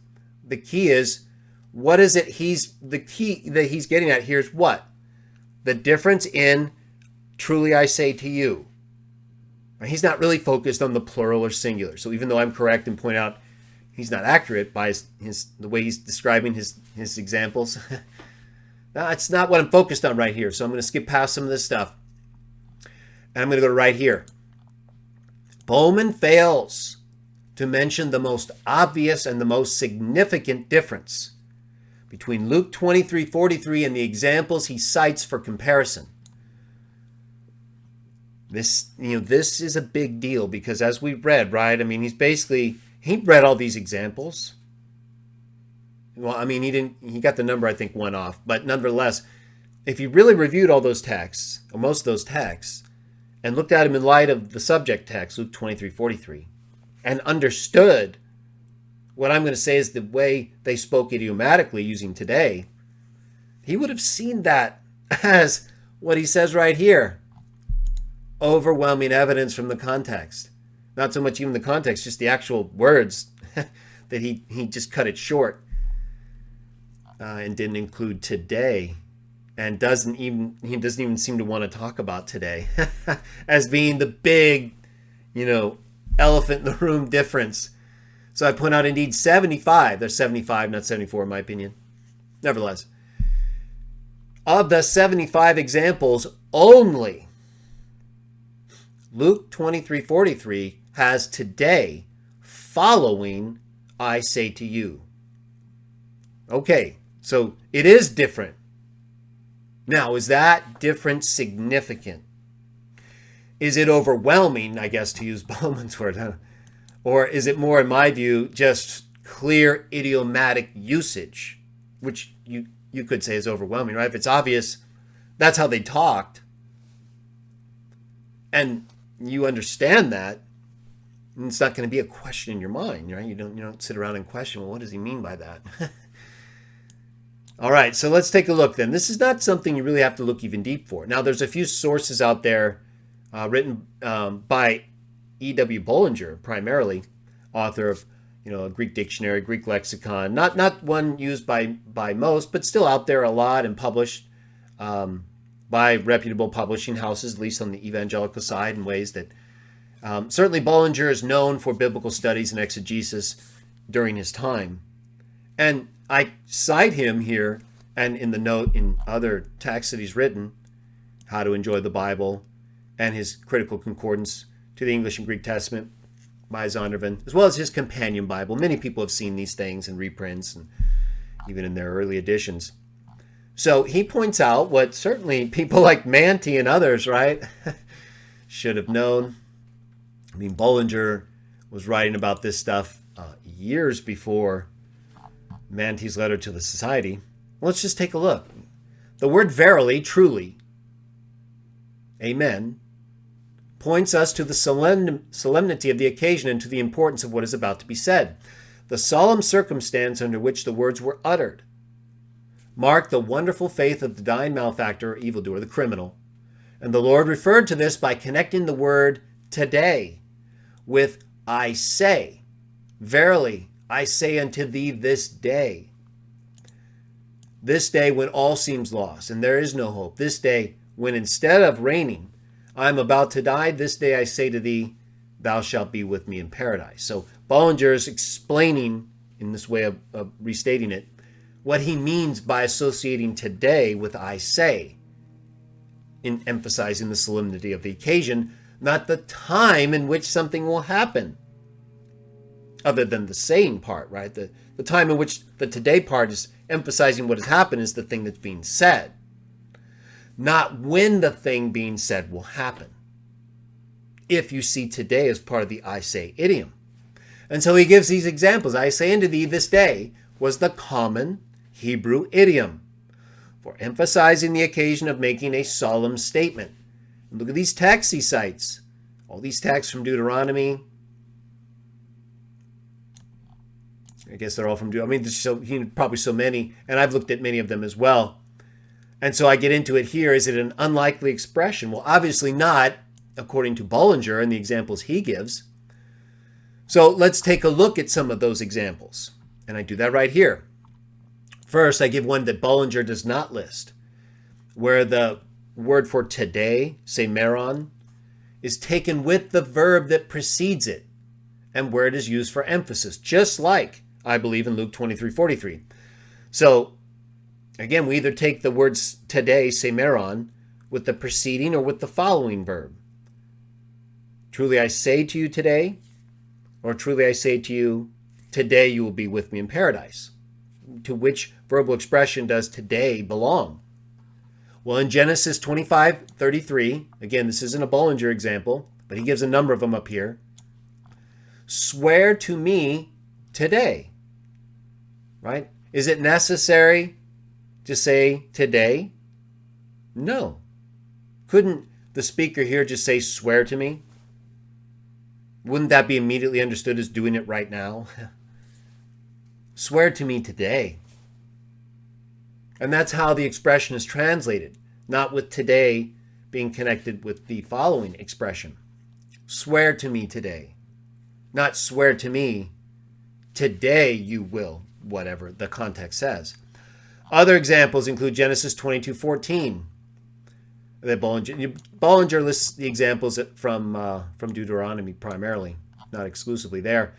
the key is, what is it the key that he's getting at here is what? The difference in truly I say to you. He's not really focused on the plural or singular. So even though I'm correct and point out he's not accurate by the way he's describing his examples, that's not what I'm focused on right here. So I'm going to skip past some of this stuff. And I'm going to go right here. Bowman fails to mention the most obvious and the most significant difference between Luke 23:43 and the examples he cites for comparison. This is a big deal because, as we read, right? I mean, he read all these examples. Well, I mean, he got the number, I think, one off, but nonetheless, if he really reviewed all those texts, or most of those texts, and looked at them in light of the subject text, Luke 23:43, and understood what I'm going to say is the way they spoke idiomatically using today, he would have seen that as what he says right here. Overwhelming evidence from the context. Not so much even the context, just the actual words that he just cut it short and didn't include today, and he doesn't even seem to want to talk about today as being the big, elephant in the room difference. So I point out indeed 75. There's 75, not 74 in my opinion. Nevertheless, of the 75 examples, only Luke 23:43 has today following I say to you. Okay, so it is different. Now, is that difference significant? Is it overwhelming, I guess, to use Bowman's word? Or is it more, in my view, just clear idiomatic usage, which you you could say is overwhelming, right? If it's obvious, that's how they talked, and you understand that, and it's not going to be a question in your mind, right? You don't sit around and question, well, what does he mean by that? All right, so let's take a look then. This is not something you really have to look even deep for. Now, there's a few sources out there written by E.W. Bollinger, primarily, author of a Greek dictionary, Greek lexicon, not one used by most, but still out there a lot and published by reputable publishing houses, at least on the evangelical side, in ways that certainly Bollinger is known for biblical studies and exegesis during his time. And I cite him here and in the note in other texts that he's written, How to Enjoy the Bible, and his critical concordance to the English and Greek Testament by Zondervan, as well as his companion Bible. Many people have seen these things in reprints and even in their early editions. So he points out what certainly people like Manti and others, right, should have known. I mean, Bollinger was writing about this stuff years before Manti's letter to the Society. Let's just take a look. The word verily, truly, amen, points us to the solemnity of the occasion and to the importance of what is about to be said. The solemn circumstance under which the words were uttered marked the wonderful faith of the dying malefactor or evildoer, the criminal. And the Lord referred to this by connecting the word today with I say. Verily, I say unto thee this day. This day when all seems lost and there is no hope. This day when instead of reigning, I am about to die. This day I say to thee, thou shalt be with me in paradise. So Bollinger is explaining, in this way of restating it, what he means by associating today with I say, in emphasizing the solemnity of the occasion, not the time in which something will happen. Other than the saying part, right? The time in which the today part is emphasizing what has happened is the thing that's being said. Not when the thing being said will happen. If you see today as part of the I say idiom. And so he gives these examples. I say unto thee this day was the common Hebrew idiom for emphasizing the occasion of making a solemn statement. And look at these texts he cites. All these texts from Deuteronomy. I guess they're all from Deuteronomy. I mean, probably so many, and I've looked at many of them as well. And so I get into it here. Is it an unlikely expression? Well, obviously not, according to Bollinger and the examples he gives. So let's take a look at some of those examples. And I do that right here. First, I give one that Bollinger does not list, where the word for today, semeron, is taken with the verb that precedes it, and where it is used for emphasis, just like, I believe, in Luke 23:43. So, again, we either take the words today, semeron, with the preceding or with the following verb. Truly I say to you today, or truly I say to you, today you will be with me in paradise. To which verbal expression does today belong? Well, in Genesis 25:33, again, this isn't a Bollinger example, but he gives a number of them up here. Swear to me today, right? Is it necessary to say today? No. Couldn't the speaker here just say, swear to me? Wouldn't that be immediately understood as doing it right now? Swear to me today. And that's how the expression is translated, not with today being connected with the following expression. Swear to me today. Not swear to me, today you will, whatever the context says. Other examples include Genesis 22:14. Bollinger lists the examples from Deuteronomy primarily, not exclusively there.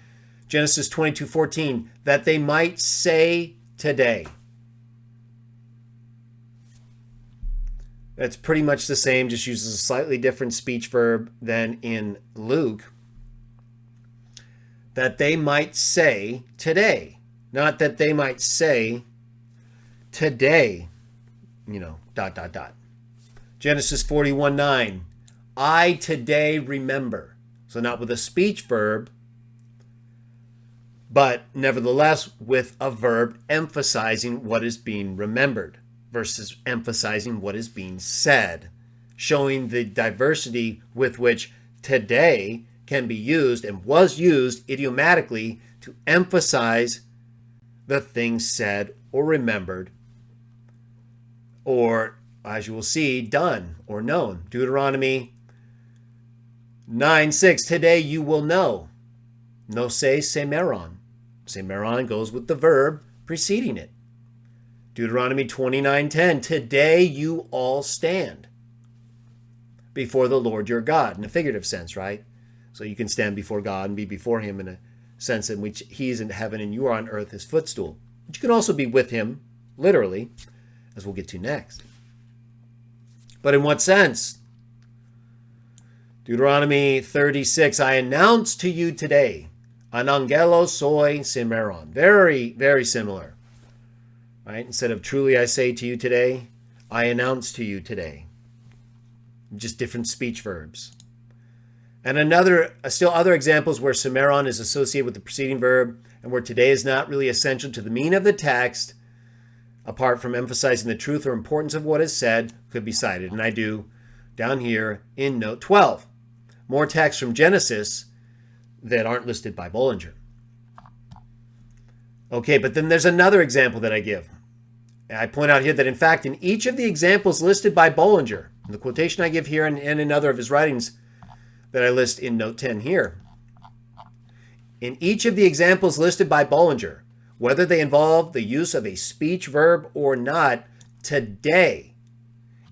Genesis 22:14, that they might say today. That's pretty much the same, just uses a slightly different speech verb than in Luke. That they might say today, not that they might say today, dot, dot, dot. Genesis 41:9, I today remember. So not with a speech verb, but nevertheless with a verb emphasizing what is being remembered versus emphasizing what is being said, showing the diversity with which today can be used and was used idiomatically to emphasize the things said or remembered, or, as you will see, done or known. Deuteronomy 9:6, today you will know. No say semeron. Semeron goes with the verb preceding it. Deuteronomy 29:10, today you all stand before the Lord your God, in a figurative sense, right? So you can stand before God and be before him in a sense in which he's in heaven and you are on earth, his footstool. But you can also be with him, literally, as we'll get to next. But in what sense? Deuteronomy 36, I announce to you today, anangelos soy semeron. Very, very similar. Right? Instead of truly I say to you today, I announce to you today. Just different speech verbs. And still other examples where semeron is associated with the preceding verb and where today is not really essential to the meaning of the text, apart from emphasizing the truth or importance of what is said, could be cited. And I do down here in note 12. More texts from Genesis that aren't listed by Bollinger. Okay, but then there's another example that I give. I point out here that, in fact, in each of the examples listed by Bollinger, in the quotation I give here and in other of his writings that I list in note 10 here, in each of the examples listed by Bollinger, whether they involve the use of a speech verb or not, today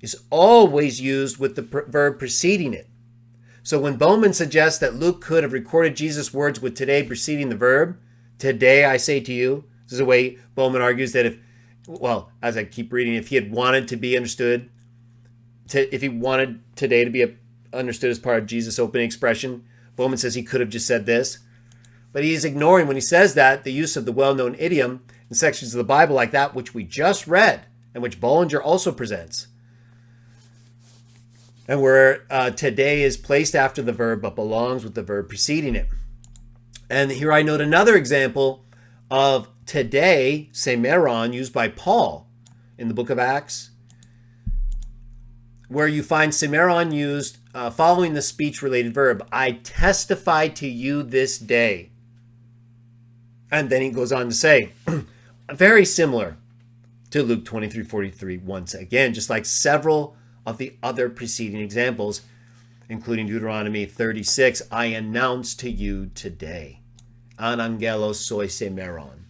is always used with the verb preceding it. So when Bowman suggests that Luke could have recorded Jesus' words with today preceding the verb, today I say to you, this is the way Bowman argues that as I keep reading, if he had wanted to be understood, if he wanted today to be understood as part of Jesus' opening expression, Bowman says he could have just said this. But he is ignoring, when he says that, the use of the well-known idiom in sections of the Bible like that which we just read and which Bollinger also presents, and where today is placed after the verb but belongs with the verb preceding it. And here I note another example of today, semeron, used by Paul in the book of Acts, where you find semeron used following the speech-related verb, I testify to you this day. And then he goes on to say, very similar to Luke 23:43 once again, just like several of the other preceding examples, including Deuteronomy 36, I announce to you today. Anangelos soy semeron.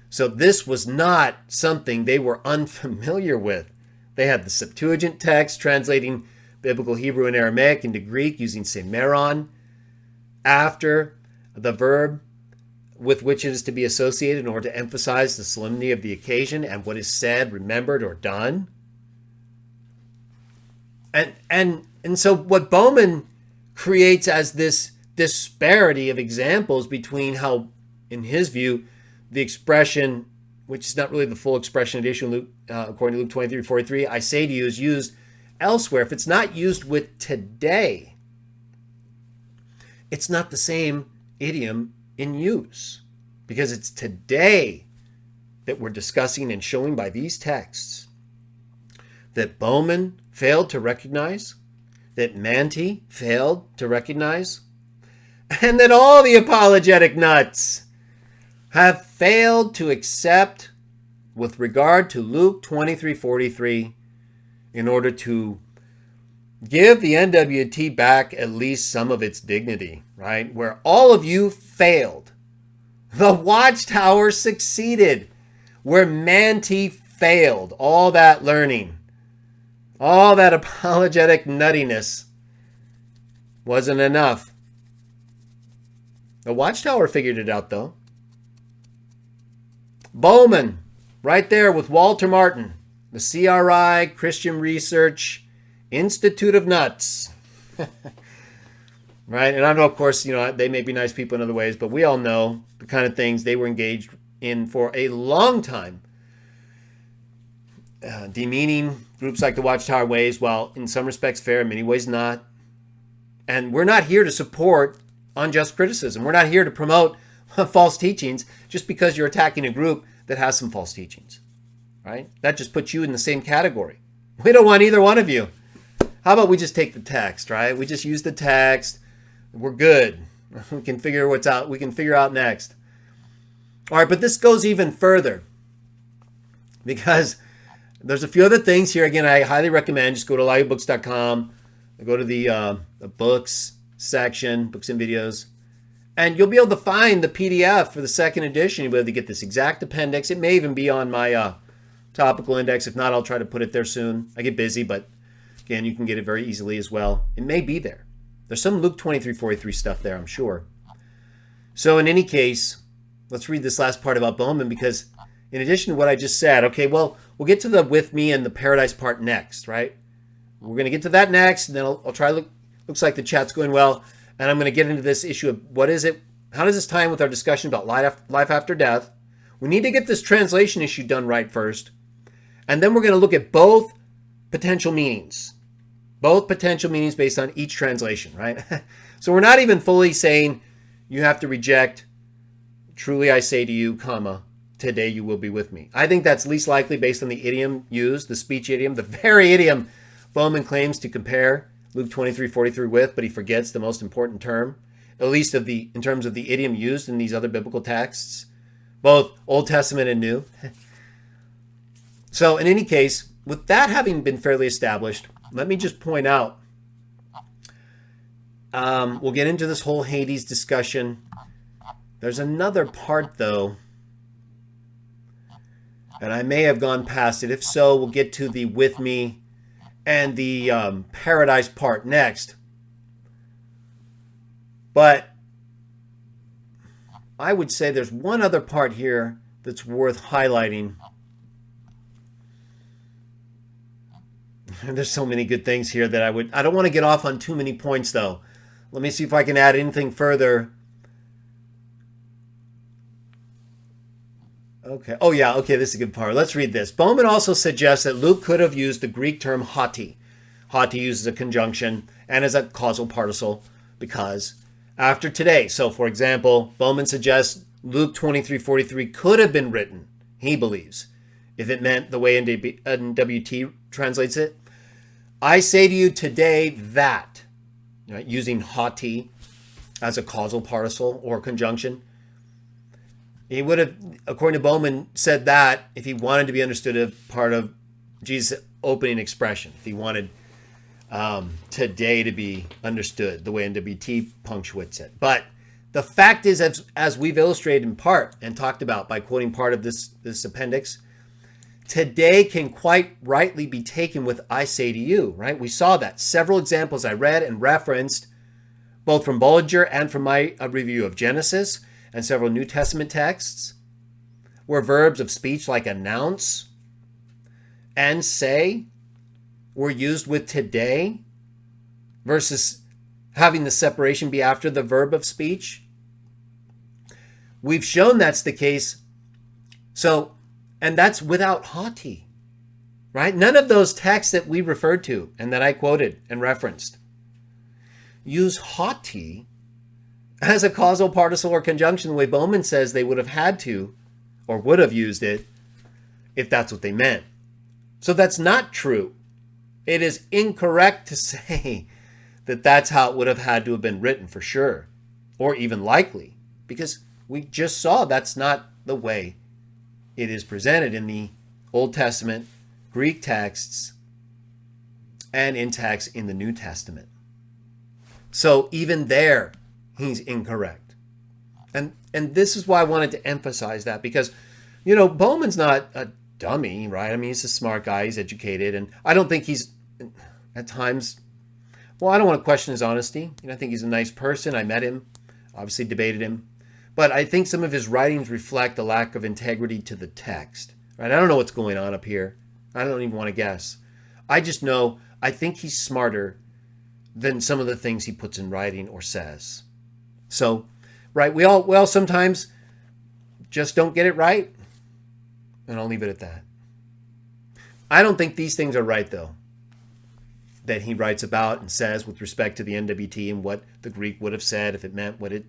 So this was not something they were unfamiliar with. They had the Septuagint text translating biblical Hebrew and Aramaic into Greek using semeron after the verb with which it is to be associated in order to emphasize the solemnity of the occasion and what is said, remembered, or done. And so what Bowman creates as this disparity of examples between how, in his view, the expression, which is not really the full expression at issue in Luke, according to Luke 23:43, I say to you, is used elsewhere. If it's not used with today, it's not the same idiom in use, because it's today that we're discussing and showing by these texts that Bowman failed to recognize, that Manti failed to recognize, and that all the apologetic nuts have failed to accept with regard to Luke 23:43 in order to give the NWT back at least some of its dignity, right? Where all of you failed, the Watchtower succeeded. Where Manti failed, all that learning, all that apologetic nuttiness wasn't enough. The Watchtower figured it out, though. Bowman, right there with Walter Martin, the CRI, Christian Research Institute of Nuts. Right? And I know, of course, they may be nice people in other ways, but we all know the kind of things they were engaged in for a long time. Demeaning groups like the Watchtower ways, while in some respects fair, in many ways not. And we're not here to support unjust criticism. We're not here to promote false teachings just because you're attacking a group that has some false teachings, right? That just puts you in the same category. We don't want either one of you. How about we just take the text, right? We just use the text. We're good. We can figure what's out. We can figure out next. All right, but this goes even further because there's a few other things here. Again, I highly recommend just go to alloyoubooks.com, go to the books section, books and videos, and you'll be able to find the PDF for the second edition. You'll be able to get this exact appendix. It may even be on my topical index. If not, I'll try to put it there soon. I get busy, but again, you can get it very easily as well. It may be there. There's some Luke 23:43 stuff there, I'm sure. So in any case, let's read this last part about Bowman because in addition to what I just said, okay, well, we'll get to the with me and the paradise part next, right? We're going to get to that next, and then I'll try to look. Looks like the chat's going well. And I'm going to get into this issue of what is it? How does this tie in with our discussion about life after death? We need to get this translation issue done right first. And then we're going to look at both potential meanings. Both potential meanings based on each translation, right? So we're not even fully saying you have to reject, truly I say to you, comma, today you will be with me. I think that's least likely based on the idiom used, the speech idiom, the very idiom Bowman claims to compare Luke 23:43 with, but he forgets the most important term, at least in terms of the idiom used in these other biblical texts, both Old Testament and New. So in any case, with that having been fairly established, let me just point out, we'll get into this whole Hades discussion. There's another part, though, and I may have gone past it. If so, we'll get to the with me and the paradise part next. But I would say there's one other part here that's worth highlighting. There's so many good things here that I don't want to get off on too many points, though. Let me see if I can add anything further. Okay. Oh, yeah. Okay, this is a good part. Let's read this. Bowman also suggests that Luke could have used the Greek term hoti. Hoti uses a conjunction and is a causal participle because after today. So, for example, Bowman suggests Luke 23:43 could have been written, he believes, if it meant the way NWT translates it. I say to you today that, right, using hoti as a causal participle or conjunction. He would have, according to Bowman, said that if he wanted to be understood as part of Jesus' opening expression. If he wanted today to be understood the way NWT punctuates it. But the fact is, as we've illustrated in part and talked about by quoting part of this appendix, today can quite rightly be taken with I say to you, right? We saw that. Several examples I read and referenced, both from Bollinger and from my review of Genesis, and several New Testament texts, where verbs of speech like announce and say were used with today versus having the separation be after the verb of speech. We've shown that's the case. So, and that's without hoti, right? None of those texts that we referred to and that I quoted and referenced use hoti as a causal participle or conjunction the way Bowman says they would have had to or would have used it if that's what they meant. So that's not true. It is incorrect to say that that's how it would have had to have been written for sure, or even likely, because we just saw that's not the way it is presented in the Old Testament, Greek texts, and in texts in the New Testament. So even there, he's incorrect. And this is why I wanted to emphasize that because, Bowman's not a dummy, right? I mean, he's a smart guy. He's educated. And I don't think he's, at times, I don't want to question his honesty. I think he's a nice person. I met him, obviously debated him. But I think some of his writings reflect a lack of integrity to the text, right? I don't know what's going on up here. I don't even want to guess. I just know I think he's smarter than some of the things he puts in writing or says. So, right, we all sometimes just don't get it right, and I'll leave it at that. I don't think these things are right, though, that he writes about and says with respect to the NWT and what the Greek would have said if it meant what it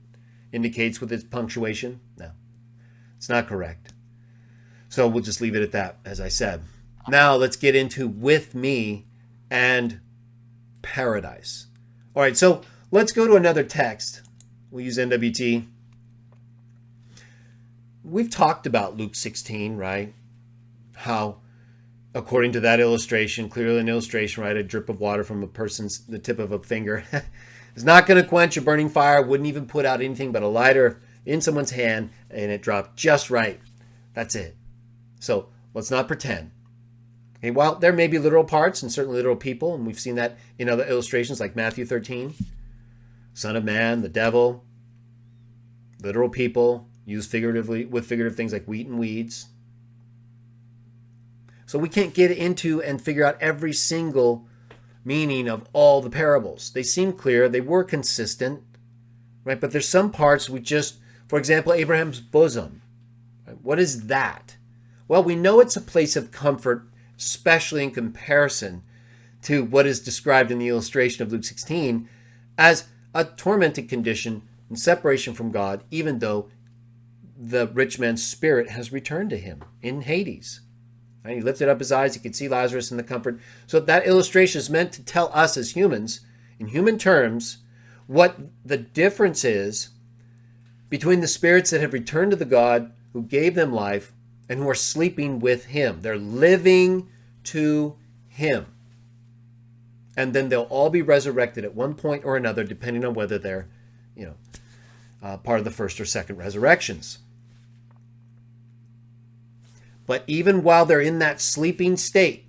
indicates with its punctuation? No, it's not correct. So we'll just leave it at that, as I said. Now let's get into with me and paradise. All right, so let's go to another text. We'll use NWT. We've talked about Luke 16, right? How, according to that illustration, clearly an illustration, right? A drip of water from the tip of a finger is not going to quench a burning fire, wouldn't even put out anything but a lighter in someone's hand, and it dropped just right. That's it. So let's not pretend. Okay, while there may be literal parts and certainly literal people, and we've seen that in other illustrations like Matthew 13, Son of Man, the devil, literal people used figuratively with figurative things like wheat and weeds. So we can't get into and figure out every single meaning of all the parables. They seem clear, they were consistent, right? But there's some parts we just, for example, Abraham's bosom. Right? What is that? Well, we know it's a place of comfort, especially in comparison to what is described in the illustration of Luke 16 as a tormented condition and separation from God, even though the rich man's spirit has returned to him in Hades. Right? He lifted up his eyes, he could see Lazarus in the comfort. So that illustration is meant to tell us as humans, in human terms, what the difference is between the spirits that have returned to the God who gave them life and who are sleeping with him. They're living to him. And then they'll all be resurrected at one point or another, depending on whether they're, part of the first or second resurrections. But even while they're in that sleeping state,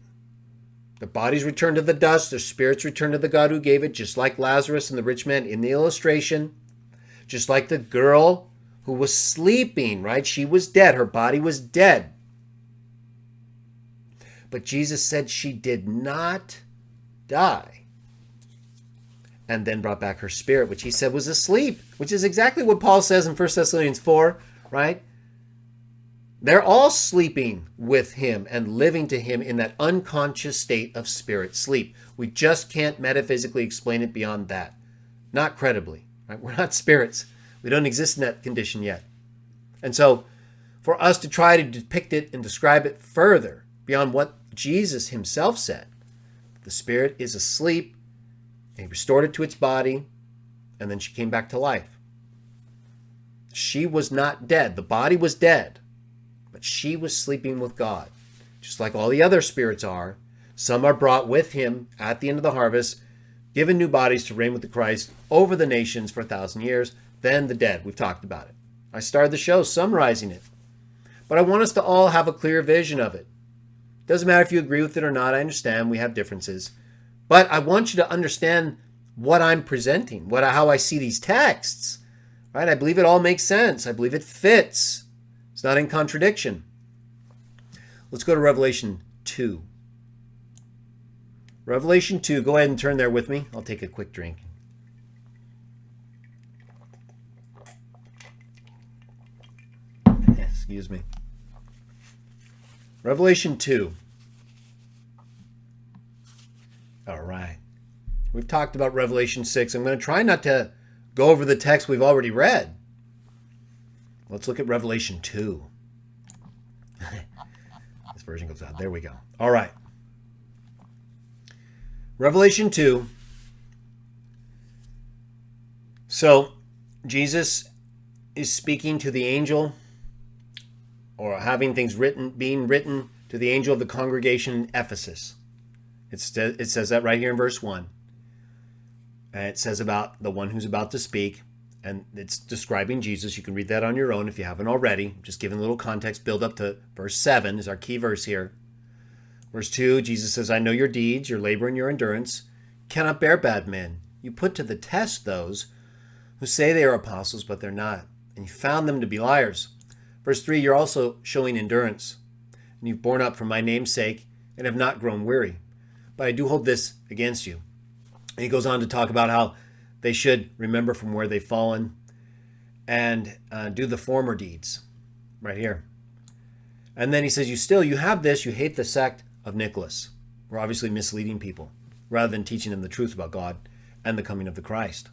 their bodies return to the dust, their spirits return to the God who gave it, just like Lazarus and the rich man in the illustration, just like the girl who was sleeping, right? She was dead. Her body was dead. But Jesus said she did not die. And then brought back her spirit, which he said was asleep, which is exactly what Paul says in 1 Thessalonians 4, right? They're all sleeping with him and living to him in that unconscious state of spirit sleep. We just can't metaphysically explain it beyond that. Not credibly, right? We're not spirits. We don't exist in that condition yet. And so for us to try to depict it and describe it further beyond what Jesus himself said, the spirit is asleep and he restored it to its body and then she came back to life. She was not dead. The body was dead, but she was sleeping with God, just like all the other spirits are. Some are brought with him at the end of the harvest, given new bodies to reign with the Christ over the nations for 1,000 years. Then the dead. We've talked about it. I started the show summarizing it. But I want us to all have a clear vision of it. Doesn't matter if you agree with it or not. I understand we have differences. But I want you to understand what I'm presenting, how I see these texts. Right? I believe it all makes sense. I believe it fits. It's not in contradiction. Let's go to Revelation 2. Revelation 2. Go ahead and turn there with me. I'll take a quick drink. Excuse me. Revelation 2. All right. We've talked about Revelation 6. I'm going to try not to go over the text we've already read. Let's look at Revelation 2. This version goes out. There we go. All right. Revelation 2. So, Jesus is speaking to the angel, or having things being written to the angel of the congregation in Ephesus. It says that right here in verse 1. And it says about the one who's about to speak, and it's describing Jesus. You can read that on your own if you haven't already. Just giving a little context, build up to verse 7 is our key verse here. Verse 2, Jesus says, I know your deeds, your labor and your endurance. Cannot bear bad men. You put to the test those who say they are apostles, but they're not. And you found them to be liars. Verse 3, you're also showing endurance. And you've borne up for my name's sake and have not grown weary. But I do hold this against you. And he goes on to talk about how they should remember from where they've fallen and do the former deeds. Right here. And then he says, you have this, you hate the sect of Nicholas. We're obviously misleading people rather than teaching them the truth about God and the coming of the Christ.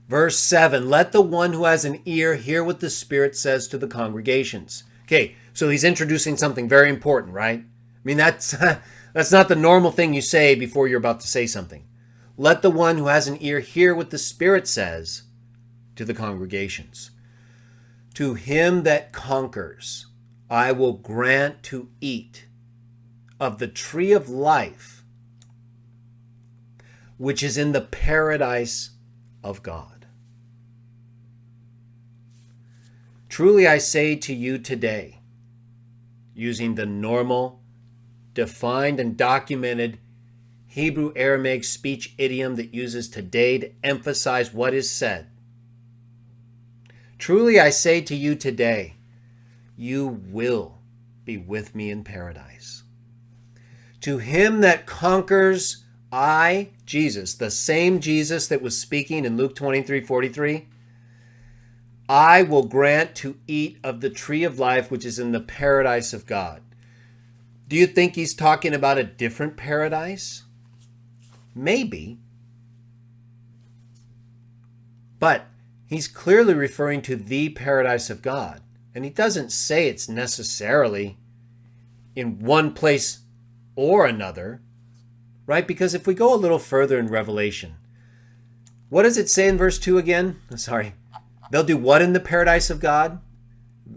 Verse 7, let the one who has an ear hear what the Spirit says to the congregations. Okay, so he's introducing something very important, right? I mean, that's not the normal thing you say before you're about to say something. Let the one who has an ear hear what the Spirit says to the congregations. To him that conquers, I will grant to eat of the tree of life, which is in the paradise of God. Truly I say to you today, using the normal, defined, and documented Hebrew Aramaic speech idiom that uses today to emphasize what is said. Truly I say to you today, you will be with me in paradise. To him that conquers, I, Jesus, the same Jesus that was speaking in Luke 23:43, I will grant to eat of the tree of life which is in the paradise of God. Do you think he's talking about a different paradise? Maybe. But he's clearly referring to the paradise of God. And he doesn't say it's necessarily in one place or another, right? Because if we go a little further in Revelation, what does it say in verse 2 again? Sorry. They'll do what in the paradise of God?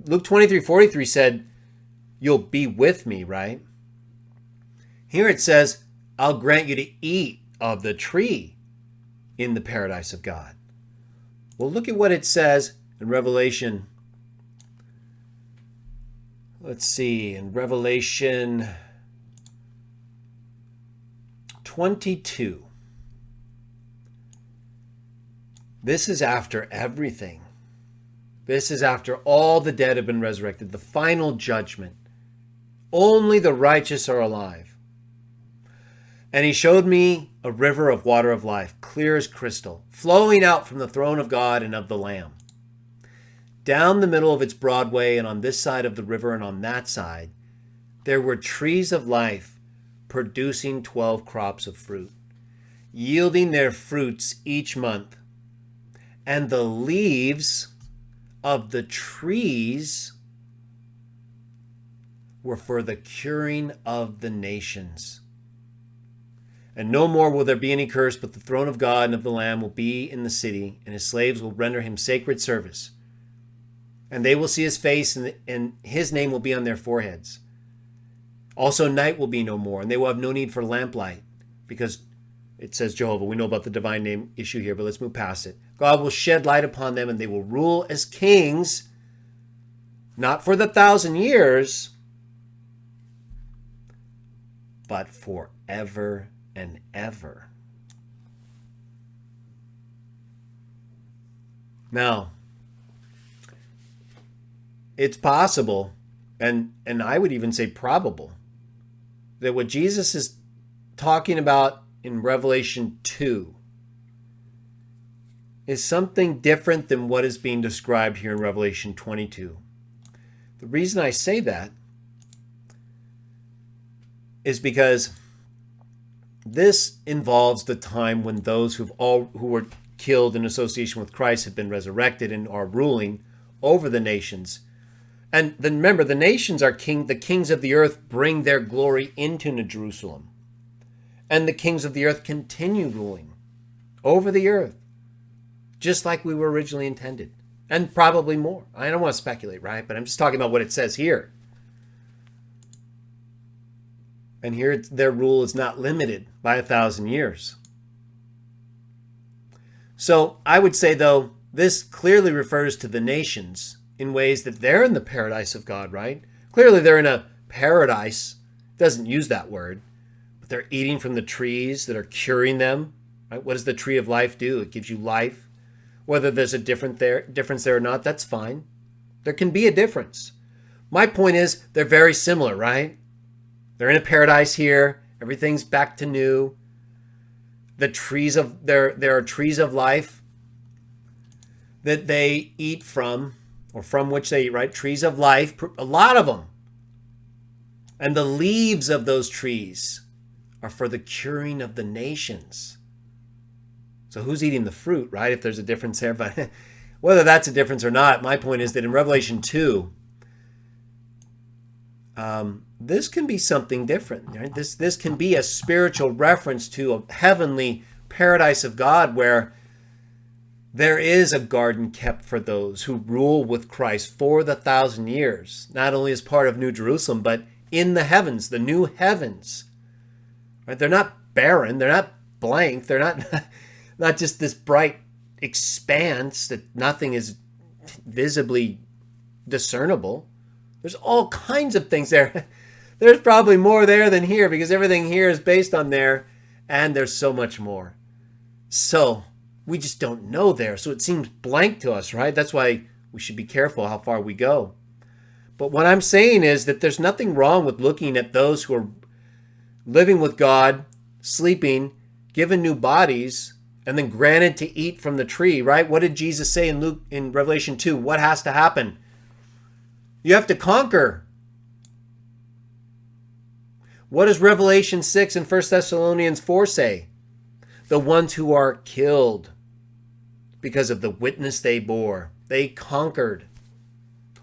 Luke 23:43 said, you'll be with me, right? Here it says, I'll grant you to eat of the tree in the paradise of God. Well, look at what it says in Revelation. Let's see, in Revelation 22. This is after everything. This is after all the dead have been resurrected, the final judgment. Only the righteous are alive. And he showed me a river of water of life, clear as crystal, flowing out from the throne of God and of the Lamb. Down the middle of its broad way, and on this side of the river and on that side, there were trees of life producing 12 crops of fruit, yielding their fruits each month. And the leaves of the trees were for the curing of the nations. And no more will there be any curse, but the throne of God and of the Lamb will be in the city, and his slaves will render him sacred service. And they will see his face, and his name will be on their foreheads. Also night will be no more, and they will have no need for lamplight, because it says Jehovah. We know about the divine name issue here, but let's move past it. God will shed light upon them, and they will rule as kings, not for the 1,000 years, but forever and ever. Now, it's possible, and I would even say probable, that what Jesus is talking about in Revelation 2 is something different than what is being described here in Revelation 22. The reason I say that is because this involves the time when those who were killed in association with Christ have been resurrected and are ruling over the nations. And then remember, the nations are the kings of the earth bring their glory into Jerusalem. And the kings of the earth continue ruling over the earth, just like we were originally intended. And probably more. I don't want to speculate, right? But I'm just talking about what it says here. And here their rule is not limited by 1,000 years. So I would say, though, this clearly refers to the nations in ways that they're in the paradise of God, right? Clearly they're in a paradise. It doesn't use that word. But they're eating from the trees that are curing them. Right? What does the tree of life do? It gives you life. Whether there's a difference there or not, that's fine. There can be a difference. My point is they're very similar, right? They're in a paradise here. Everything's back to new. There are trees of life that they eat from, or from which they eat, right? Trees of life, a lot of them. And the leaves of those trees are for the curing of the nations. So who's eating the fruit, right? If there's a difference there. But whether that's a difference or not, my point is that in Revelation 2, this can be something different. Right? This can be a spiritual reference to a heavenly paradise of God where there is a garden kept for those who rule with Christ for the 1,000 years, not only as part of New Jerusalem, but in the heavens, the new heavens. Right? They're not barren. They're not blank. They're not just this bright expanse that nothing is visibly discernible. There's all kinds of things there. There's probably more there than here because everything here is based on there, and there's so much more. So we just don't know there. So it seems blank to us, right? That's why we should be careful how far we go. But what I'm saying is that there's nothing wrong with looking at those who are living with God, sleeping, given new bodies, and then granted to eat from the tree, right? What did Jesus say in Revelation 2? What has to happen? You have to conquer. What does Revelation 6 and 1 Thessalonians 4 say? The ones who are killed because of the witness they bore. They conquered.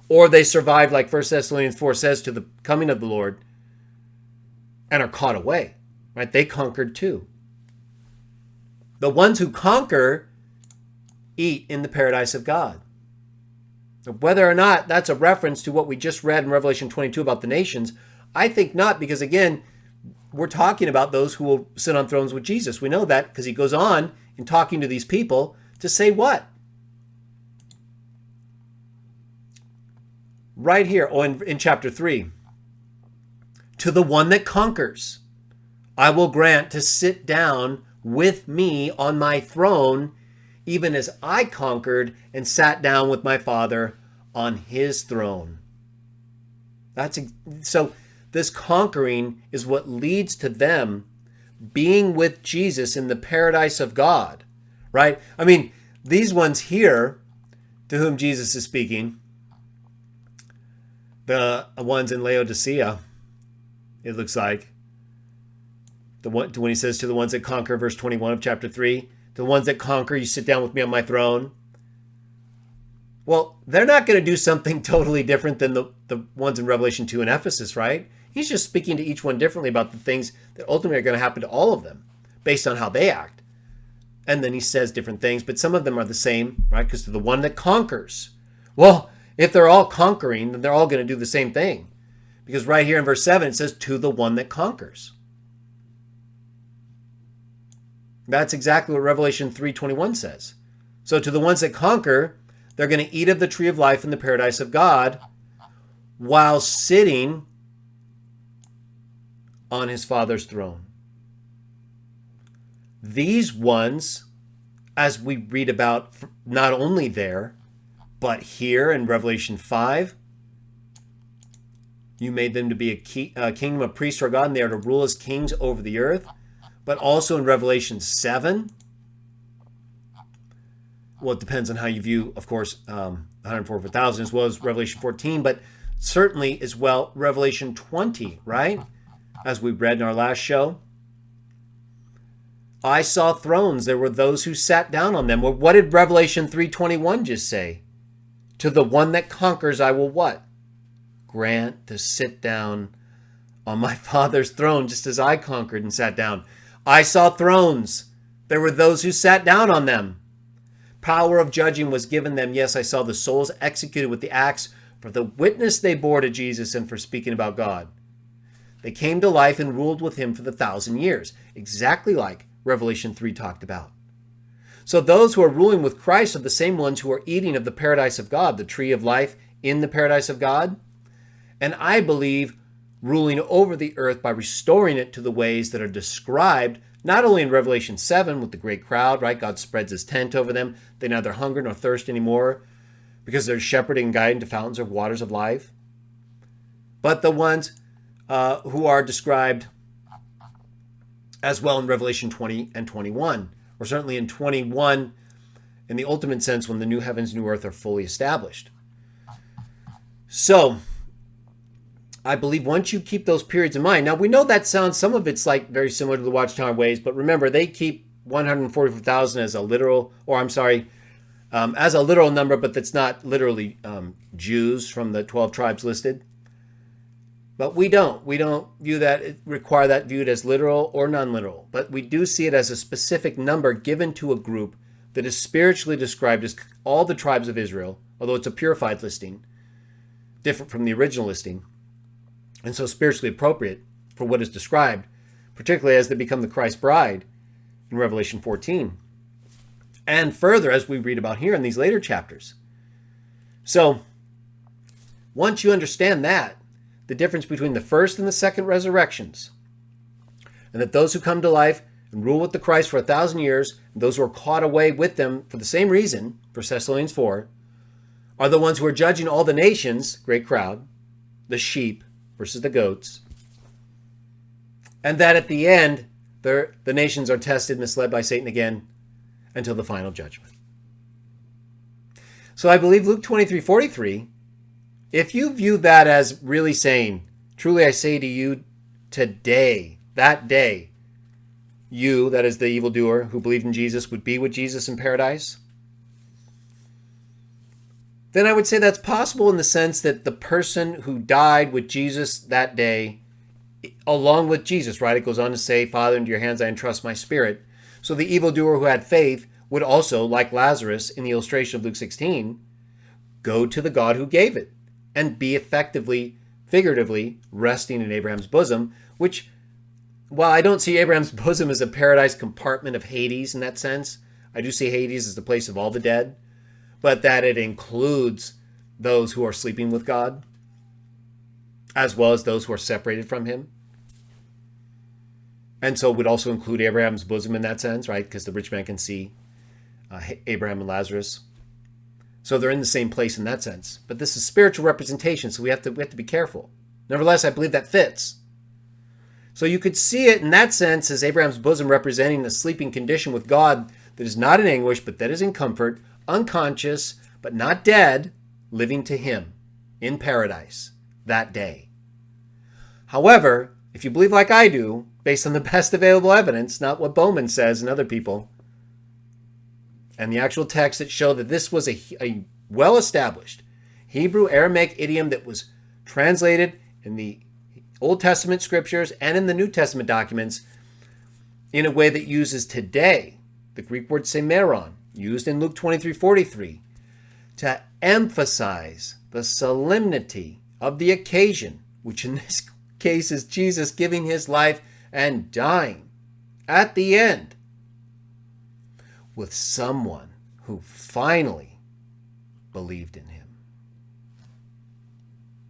Or they survived, like 1 Thessalonians 4 says, to the coming of the Lord and are caught away. Right? They conquered too. The ones who conquer eat in the paradise of God. Whether or not that's a reference to what we just read in Revelation 22 about the nations, I think not, because again, we're talking about those who will sit on thrones with Jesus. We know that because he goes on in talking to these people to say what? Right here, in chapter 3. To the one that conquers, I will grant to sit down with me on my throne, even as I conquered and sat down with my Father on his throne. So this conquering is what leads to them being with Jesus in the paradise of God, right? I mean, these ones here to whom Jesus is speaking, the ones in Laodicea, it looks like, when he says to the ones that conquer, verse 21 of chapter 3, the ones that conquer, you sit down with me on my throne. Well, they're not going to do something totally different than the ones in Revelation 2 in Ephesus, right? He's just speaking to each one differently about the things that ultimately are going to happen to all of them based on how they act. And then he says different things, but some of them are the same, right? Because to the one that conquers. Well, if they're all conquering, then they're all going to do the same thing. Because right here in verse 7, it says, to the one that conquers. That's exactly what Revelation 3:21 says. So to the ones that conquer, they're going to eat of the tree of life in the paradise of God while sitting on his Father's throne. These ones, as we read about not only there, but here in Revelation 5, you made them to be a kingdom of priests for God, and they are to rule as kings over the earth. But also in Revelation 7, well, it depends on how you view, of course, 144,000 as well as Revelation 14, but certainly as well Revelation 20, right? As we read in our last show. I saw thrones. There were those who sat down on them. Well, what did Revelation 3:21 just say? To the one that conquers, I will what? Grant to sit down on my Father's throne, just as I conquered and sat down. I saw thrones. There were those who sat down on them. Power of judging was given them. Yes, I saw the souls executed with the axe for the witness they bore to Jesus and for speaking about God. They came to life and ruled with him for the 1,000 years, exactly like Revelation 3 talked about. So those who are ruling with Christ are the same ones who are eating of the paradise of God, the tree of life in the paradise of God. And I believe ruling over the earth by restoring it to the ways that are described not only in Revelation 7 with the great crowd, right? God spreads his tent over them. They neither hunger nor thirst anymore because they're shepherding and guiding to fountains of waters of life. But the ones who are described as well in Revelation 20 and 21, or certainly in 21 in the ultimate sense when the new heavens, new earth are fully established. So I believe once you keep those periods in mind, now we know that sounds, some of it's like very similar to the Watchtower ways, but remember they keep 144,000 as a literal, as a literal number, but that's not literally Jews from the 12 tribes listed. But we don't view that, require that viewed as literal or non-literal. But we do see it as a specific number given to a group that is spiritually described as all the tribes of Israel, although it's a purified listing, different from the original listing, and so spiritually appropriate for what is described, particularly as they become the Christ bride in Revelation 14. And further, as we read about here in these later chapters. So, once you understand that, the difference between the first and the second resurrections, and that those who come to life and rule with the Christ for 1,000 years, and those who are caught away with them for the same reason, 1 Thessalonians 4, are the ones who are judging all the nations, great crowd, the sheep versus the goats, and that at the end, the nations are tested, misled by Satan again, until the final judgment. So I believe Luke 23:43, if you view that as really saying, truly I say to you today, that day, you, that is the evildoer who believed in Jesus, would be with Jesus in paradise, then I would say that's possible in the sense that the person who died with Jesus that day, along with Jesus, right? It goes on to say, Father, into your hands I entrust my spirit. So the evildoer who had faith would also, like Lazarus in the illustration of Luke 16, go to the God who gave it and be effectively, figuratively, resting in Abraham's bosom, which, while I don't see Abraham's bosom as a paradise compartment of Hades in that sense, I do see Hades as the place of all the dead, but that it includes those who are sleeping with God, as well as those who are separated from him. And so it would also include Abraham's bosom in that sense, right? Because the rich man can see Abraham and Lazarus. So they're in the same place in that sense. But this is spiritual representation, so we have to be careful. Nevertheless, I believe that fits. So you could see it in that sense as Abraham's bosom representing a sleeping condition with God that is not in anguish, but that is in comfort, unconscious, but not dead, living to him in paradise that day. However, if you believe like I do, based on the best available evidence, not what Bowman says and other people, and the actual texts that show that this was a well-established Hebrew Aramaic idiom that was translated in the Old Testament scriptures and in the New Testament documents in a way that uses today the Greek word semeron, used in Luke 23:43, to emphasize the solemnity of the occasion, which in this case is Jesus giving his life and dying at the end with someone who finally believed in him.